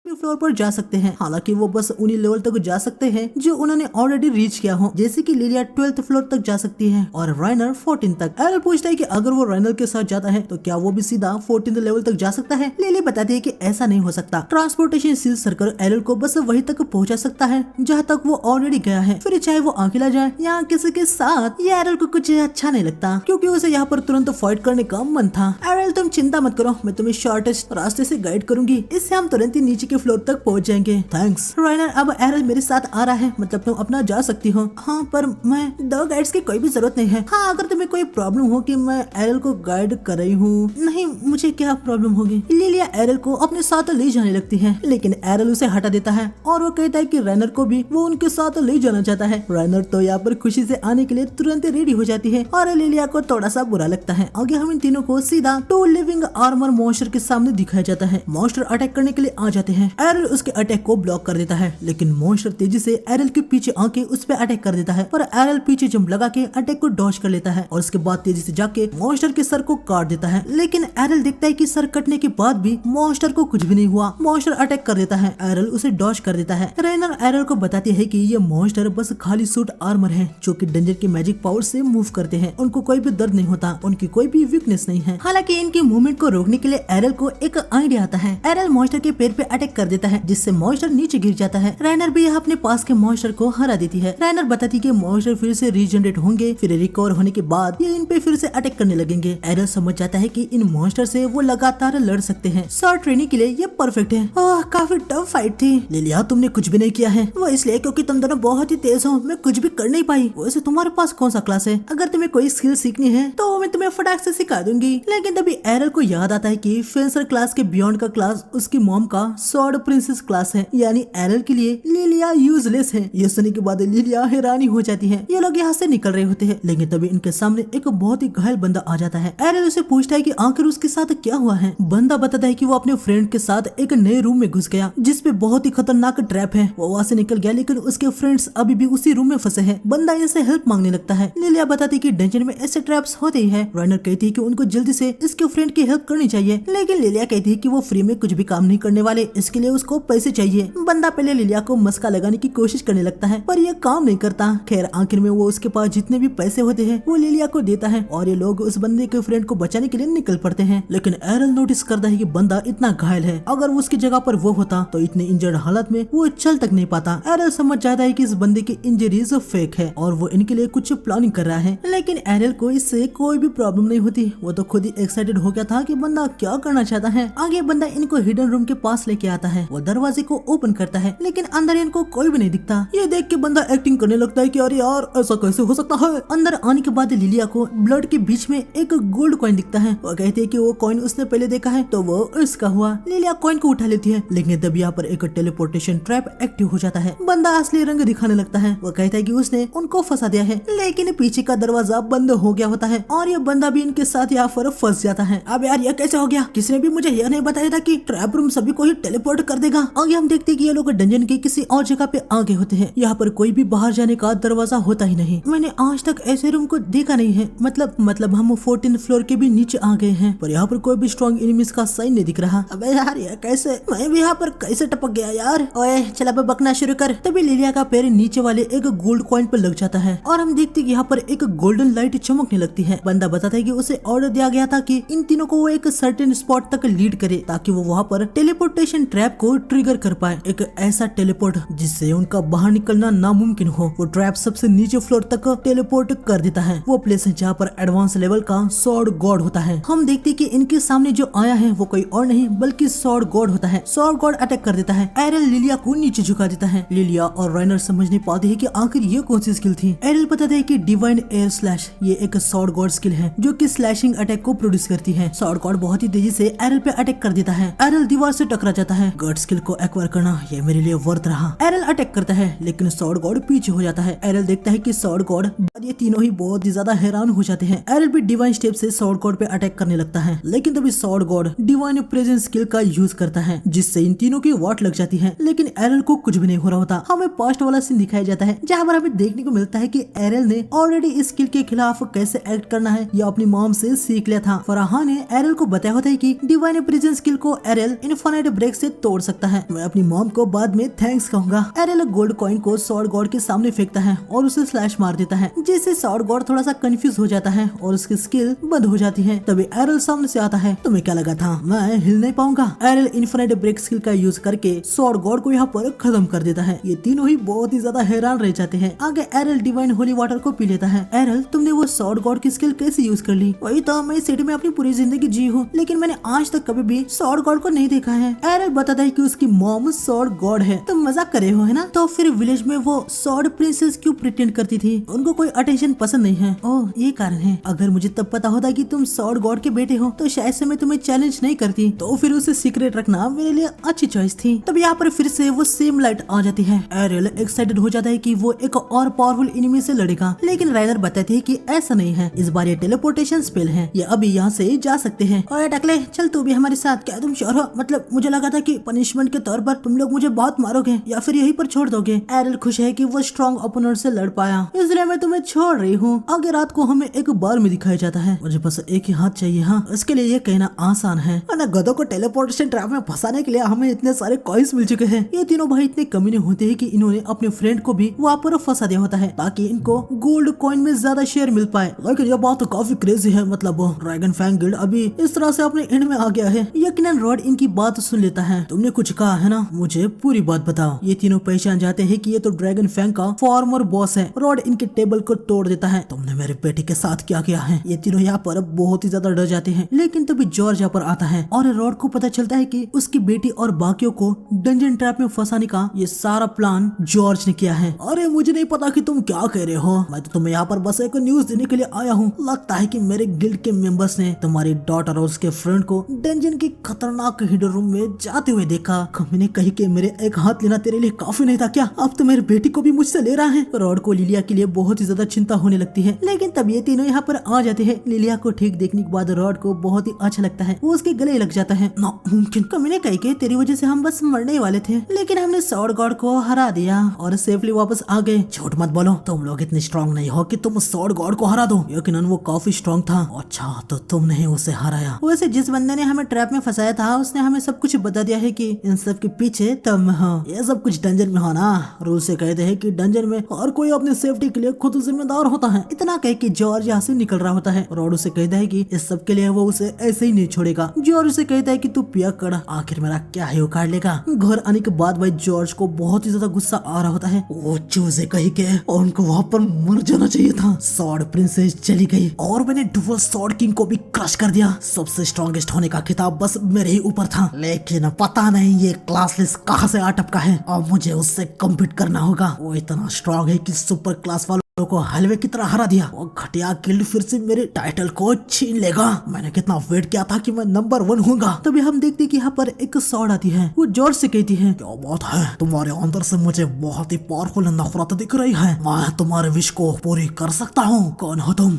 S3: फ्लोर पर जा सकते हैं। हालांकि वो बस उन्हीं लेवल तक जा सकते हैं जो उन्होंने ऑलरेडी रीच किया हो, जैसे कि लिलिया 12th फ्लोर तक जा सकती है और रेनर 14 तक। एरल पूछता है कि अगर वो रेनर के साथ जाता है तो क्या वो भी सीधा 14th लेवल तक जा सकता है। लिली बताती है कि ऐसा नहीं हो सकता। ट्रांसपोर्टेशन सील सर्कल एरल को बस वहीं तक पहुंचा सकता है जहाँ तक वो ऑलरेडी गया है। फिर चाहे वो अकेला जाए या किसी के साथ, ये एरल को कुछ अच्छा नहीं लगता क्योंकि उसे यहाँ पर तुरंत फाइट करने का मन था। एरल तुम चिंता मत करो, मैं तुम्हें शॉर्टेस्ट रास्ते से गाइड करूंगी, इससे हम तुरंत ही नीचे के फ्लोर तक पहुंच जाएंगे। थैंक्स रेनर, अब एरल मेरे साथ आ रहा है, मतलब तुम अपना जा सकती हो। हाँ पर मैं 2 गाइड्स की कोई भी जरूरत नहीं है। हाँ अगर तुम्हें कोई प्रॉब्लम हो कि मैं एरल को गाइड कर रही हूँ। नहीं मुझे क्या प्रॉब्लम होगी। लिलिया एरल को अपने साथ ले जाने लगती है लेकिन एरल उसे हटा देता है और वो कहता है कि रेनर को भी वो उनके साथ ले जाना चाहता है। रेनर तो यहाँ पर खुशी से आने के लिए तुरंत रेडी हो जाती है और लिलिया को थोड़ा सा बुरा लगता है। आगे हम इन तीनों को सीधा 2 लिविंग आर्मर मॉन्स्टर के सामने दिखाया जाता है। मॉन्स्टर अटैक करने के लिए आ जाते हैं। हैं। एरल उसके अटैक को ब्लॉक कर देता है, लेकिन मॉन्स्टर तेजी से एरल के पीछे आके उस पे अटैक कर देता है, पर एरल पीछे जंप लगा के अटैक को डॉज कर लेता है और उसके बाद तेजी से जाके मॉन्स्टर के सर को काट देता है। लेकिन एरल देखता है कि सर कटने के बाद भी मॉन्स्टर को कुछ भी नहीं हुआ। मॉन्स्टर अटैक कर देता है, एरल उसे डॉज कर देता है। रेनर एरल को बताती है कि ये मॉन्स्टर बस खाली सूट आर्मर है जो कि डेंजर के मैजिक पावर से मूव करते हैं। उनको कोई भी दर्द नहीं होता, उनकी कोई भी वीकनेस नहीं है। हालांकि इनकी मूवमेंट को रोकने के लिए एरल को एक आइडिया आता है। एरल मॉन्स्टर के पैर पे अटैक कर देता है, जिससे मॉन्स्टर नीचे गिर जाता है। रेनर भी यहाँ अपने पास के मॉन्स्टर को हरा देती है। रेनर बताती है कि मॉन्स्टर फिर से रीजनरेट होंगे, फिर रिकवर होने के बाद ये इन पे फिर से अटैक करने लगेंगे। एरल समझ जाता है कि इन मॉन्स्टर से वो लगातार लड़ सकते हैं। शॉर्ट ट्रेनिंग के लिए ये परफेक्ट है। काफी टफ फाइट थी। लिलिया, तुमने कुछ भी नहीं किया है। वो इसलिए क्योंकि तुम दोनों बहुत ही तेज हो, मैं कुछ भी कर नहीं पाई। वैसे तुम्हारे पास कौन सा क्लास है? अगर तुम्हें कोई स्किल सीखनी है तो मैं तुम्हें फटाक से सिखा दूंगी। लेकिन तभी एरल को याद आता है कि फेंसर क्लास के बियॉन्ड का क्लास उसकी मॉम का सॉर्ड प्रिंसेस क्लास है, यानी एरल के लिए लिलिया यूजलेस है। ये सुनने के बाद लिलिया हैरानी हो जाती है। ये लोग यहाँ से निकल रहे होते हैं, लेकिन तभी इनके सामने एक बहुत ही घायल बंदा आ जाता है। एरल उसे पूछता है कि आखिर उसके साथ क्या हुआ है। बंदा बताता है कि वो अपने फ्रेंड के साथ एक नए रूम में घुस गया, जिसपे बहुत ही खतरनाक ट्रैप है। वो वहाँ से निकल गया, लेकिन उसके फ्रेंड्स अभी भी उसी रूम में फंसे हैं। बंदा इनसे हेल्प मांगने लगता है। लिलिया बताती है कि डेंजर में ऐसे ट्रैप्स होते ही है। रनर कहती है कि उनको जल्दी से इसके फ्रेंड की हेल्प करनी चाहिए, लेकिन लिलिया कहती है कि वो फ्री में कुछ भी काम नहीं करने वाले, इसके लिए उसको पैसे चाहिए। बंदा पहले लिलिया को मस्का लगाने की कोशिश करने लगता है, पर यह काम नहीं करता। खैर आखिर में वो उसके पास जितने भी पैसे होते हैं वो लिलिया को देता है और ये लोग उस बंदे के फ्रेंड को बचाने के लिए निकल पड़ते हैं। लेकिन एरल नोटिस करता है कि बंदा इतना घायल है, अगर उसकी जगह पर वो होता तो इतने इंजर्ड हालत में वो चल तक नहीं पाता। एरल समझ जाता है कि इस बंदे की इंजरीज फेक है और वो इनके लिए कुछ प्लानिंग कर रहा है। लेकिन एरल को इससे कोई भी प्रॉब्लम नहीं होती। वो तो खुद ही एक्साइटेड हो गया था कि बंदा क्या करना चाहता है। आगे बंदा इनको हिडन रूम के पास लेके आता है। वो दरवाजे को ओपन करता है, लेकिन अंदर इनको कोई भी नहीं दिखता। ये देख के बंदा एक्टिंग करने लगता है कि अरे यार ऐसा कैसे हो सकता है। अंदर आने के बाद लिलिया को ब्लड के बीच में एक गोल्ड कॉइन दिखता है। वो कहती है कि वो कॉइन उसने पहले देखा है तो वो इसका हुआ। लिलिया कॉइन को उठा लेती है, लेकिन तब यहाँ पर एक टेलीपोर्टेशन ट्रैप एक्टिव हो जाता है। बंदा असली रंग दिखाने लगता है। वो कहता है कि उसने उनको फंसा दिया है, लेकिन पीछे का दरवाजा बंद हो गया होता है और ये बंदा भी इनके साथ यहाँ पर फंस जाता है। अब यार ये कैसे हो गया? किसी ने भी मुझे यह नहीं बताया था कि ट्रैप रूम सभी को ही टेलीपोर्ट कर देगा। आगे हम देखते हैं कि ये लोग डंजन के किसी और जगह पे आ गए होते हैं। यहाँ पर कोई भी बाहर जाने का दरवाजा होता ही नहीं। मैंने आज तक ऐसे रूम को देखा नहीं है। मतलब हम 14 फ्लोर के भी नीचे आ गए हैं, पर यहाँ पर कोई भी स्ट्रॉन्ग एनिमीज का साइन नहीं दिख रहा। अबे यार ये कैसे? मैं भी यहाँ पर कैसे टपक गया यार? ओए चल अब बकना शुरू कर। तभी लिलिया का पैर नीचे वाले एक गोल्ड कॉइन पर लग जाता है और हम देखते हैं कि यहाँ पर एक गोल्डन लाइट चमकने लगती है। बंदा बताता है कि उसे ऑर्डर दिया गया था कि इन तीनों को वो एक सर्टेन स्पॉट तक लीड करे ताकि वो वहाँ पर टेलीपोर्टेशन ट्रैप को ट्रिगर कर पाए। एक ऐसा टेलीपोर्ट जिससे उनका बाहर निकलना नामुमकिन हो। वो ट्रैप सबसे नीचे फ्लोर तक टेलीपोर्ट कर देता है। वो प्लेस है जहाँ पर एडवांस लेवल का सॉर्ड गॉड होता है। हम देखते हैं कि इनके सामने जो आया है वो कोई और नहीं बल्कि सॉर्ड गॉड होता है। सॉर्ड गॉड अटैक कर देता है। एरल लिलिया को नीचे झुका देता है। लिलिया और राइनर समझ नहीं पाते हैं कि आखिर ये कौन सी स्किल थी। एरल बताता है कि डिवाइन एयर स्लैश ये एक सॉर्ड गॉड स्किल है जो कि स्लैशिंग अटैक को प्रोड्यूस करती है। सॉर्ड गॉड बहुत ही तेजी से एरल पे अटैक कर देता है। एरल दीवार से टकरा जाता है। गॉड स्किल को एक्वायर करना ये मेरे लिए वर्थ रहा। एरल अटैक करता है, लेकिन सॉर्ड गॉड पीछे हो जाता है। एरल देखता है कि सॉर्ड गॉड, ये तीनों ही बहुत ही ज्यादा हैरान हो जाते हैं। एरल भी डिवाइन स्टेप से सॉर्ड गॉड पे अटैक करने लगता है, लेकिन तभी sword God divine presence skill का यूज करता है, जिससे इन तीनों की वाट लग जाती है। लेकिन एरल को कुछ भी नहीं हो रहा होता। हमें पास्ट वाला सीन दिखाया जाता है जहाँ पर हमें देखने को मिलता है कि एरल ने ऑलरेडी इस स्किल के खिलाफ कैसे एक्ट करना है या अपनी मॉम से सीख लिया था। फराहा ने एरल को बताया होता है कि डिवाइन प्रेजेंस स्किल को एरल इनफाइनाइट ब्रेक से तोड़ सकता है। मैं अपनी मॉम को बाद में थैंक्स कहूंगा। एरल गोल्ड कॉइन को सॉर्ड गॉड के सामने फेंकता है और उसे स्लैश मार देता है, जिससे सॉर्ड गॉड थोड़ा सा कंफ्यूज हो जाता है और उसकी स्किल बंद हो जाती है। तभी एरल सामने से आता है। तुम्हें क्या लगा था मैं हिल नहीं पाऊंगा? एरल इनफाइनाइट ब्रेक स्किल का यूज करके सॉर्ड गॉड को यहाँ पर खत्म कर देता है। ये तीनों ही बहुत ही ज्यादा हैरान रह जाते हैं। आगे एरल डिवाइन होली वाटर को पी लेता है। एरल तुमने वो सॉर्ड गॉड की स्किल कैसे यूज कर ली? वही तो मैं इस सिटी में अपनी पूरी जिंदगी जी हूँ, लेकिन मैंने आज तक कभी भी सॉर्ड गॉड को नहीं देखा है। एरल बताता है कि उसकी मॉम सॉर्ड गॉड है। तुम मजाक करे हो है ना? तो फिर विलेज में वो सॉर्ड प्रिंसेस क्यों प्रिटेंड करती थी? उनको कोई अटेंशन पसंद नहीं है। ओह ये कारण है। अगर मुझे तब पता होता कि तुम सॉर्ड गॉड के बेटे हो तो शायद से मैं तुम्हें चैलेंज नहीं करती। तो फिर उसे सीक्रेट रखना मेरे लिए अच्छी चॉइस थी। तब यहाँ पर फिर से वो सेम लाइट आ जाती है। एरल एक्साइटेड हो जाता है कि वो एक और पावरफुल एनिमी से लड़ेगा, लेकिन राइनर बताती है कि ऐसा नहीं है। इस बार ये टेलीपोर्टेशन स्पेल है, ये अभी यहाँ से जा सकते हैं। और टकले चल तू भी हमारे साथ। क्या तुम श्योर हो? मतलब मुझे लगा था कि कि पनिशमेंट के तौर पर तुम लोग मुझे बहुत मारोगे या फिर यहीं पर छोड़ दोगे। एरल खुश है कि वो स्ट्रॉन्ग ओपोनेंट से लड़ पाया, इसलिए मैं तुम्हें छोड़ रही हूँ। आगे रात को हमें एक बार में दिखाया जाता है। मुझे बस एक ही हाथ चाहिए। हाँ, इसके लिए ये कहना आसान है। और गधों को टेलीपोर्टेशन ट्रैप में फंसाने के लिए हमें इतने सारे कॉइन्स मिल चुके हैं। ये तीनों भाई इतने कमीने होते हैं कि इन्होंने अपने फ्रेंड को भी वहाँ पर फंसा दिया होता है ताकि इनको गोल्ड कॉइन में ज्यादा शेयर मिल पाए। लेकिन ये बात तो काफी क्रेजी है। मतलब ड्रैगन फैंग गिल्ड अभी इस तरह से अपने एंड में आ गया है। यकीनन रॉड इनकी बात सुन लेता है। तुमने कुछ कहा है ना, मुझे पूरी बात बताओ। ये तीनों पहचान जाते हैं कि ये तो ड्रैगन फैंग का फॉर्मर बॉस है। रॉड इनके टेबल को तोड़ देता है। तुमने मेरे बेटी के साथ क्या किया है? ये तीनों यहाँ पर बहुत ही ज्यादा डर जाते हैं। लेकिन तभी जॉर्ज यहाँ पर आता है और रॉड को पता चलता है कि उसकी बेटी और बाकियों को डंजन ट्रैप में फंसाने का ये सारा प्लान जॉर्ज ने किया है। अरे मुझे नहीं पता कि तुम क्या कह रहे हो। मैं तो तुम्हें यहाँ पर बस एक न्यूज देने के लिए आया हूँ। लगता है कि मेरे गिल्ड के मेंबर्स ने तुम्हारी डॉटर और उसके फ्रेंड को डंजन के खतरनाक हिडन रूम में जाते हुए देखा। मैंने कही कि मेरे एक हाथ लेना तेरे लिए काफी नहीं था क्या? अब तो मेरी बेटी को भी मुझसे ले रहा है। रॉड को लिलिया के लिए बहुत ही ज्यादा चिंता होने लगती है। लेकिन तब ये तीनों यहाँ पर आ जाते हैं। लिलिया को ठीक देखने के बाद रॉड को बहुत ही अच्छा लगता है। वो उसके गले लग जाता है। नामुमकिन। मैंने कही कि तेरी वजह से हम बस मरने वाले थे, लेकिन हमने सॉर्ड गॉड को हरा दिया और सेफली वापस आ गए। झूठ मत बोलो, तुम लोग इतने स्ट्रॉन्ग नहीं हो कि तुम सॉर्ड गॉड को हरा दो। यकीनन वो काफी स्ट्रॉन्ग था। अच्छा, तो तुमने ही उसे हराया। वैसे जिस बंदे ने हमें ट्रैप में फंसाया था उसने हमें सब कुछ बता दिया है कि इन सब के पीछे तुम हो। ये सब कुछ डंजन में हो ना। रूल से कहते हैं कि डंजन में हर कोई अपनी सेफ्टी के लिए खुद जिम्मेदार होता है। इतना कह कि जॉर्ज यहाँ से निकल रहा होता है। रॉड उसे कहता है कि इस सब के लिए वो उसे ऐसे ही नहीं छोड़ेगा। जॉर्ज उसे कहता है कि तू पिया कर, आखिर मेरा क्या है उखाड़ लेगा। घर आने के बाद भाई जॉर्ज को बहुत ही ज्यादा गुस्सा आ रहा होता है। वो चूजे कही के और उनको वहाँ पर मर जाना चाहिए था। सॉर्ड प्रिंसेस चली गई और मैंने डुअल सॉर्ड किंग को भी क्रश कर दिया। सबसे स्ट्रॉन्गेस्ट होने का खिताब बस मेरे ही ऊपर था। लेकिन पता नहीं ये क्लासलेस कहाँ से आ टपका है। अब मुझे उससे कम्पीट करना होगा। वो इतना स्ट्रॉन्ग है कि सुपर क्लास वालों को हलवे की तरह हरा दिया। वो घटिया गिल्ड फिर से मेरे टाइटल को छीन लेगा। मैंने कितना वेट किया था कि मैं नंबर 1 होऊंगा। तभी हम देखते कि यहाँ पर एक सॉर्ड आती है। वो जॉर्ज से कहती है, क्या बात है, तुम्हारे अंदर से मुझे बहुत ही पावरफुल नफरत दिख रही है। मैं तुम्हारे विश को पूरी कर सकता हूँ। कौन हो तुम?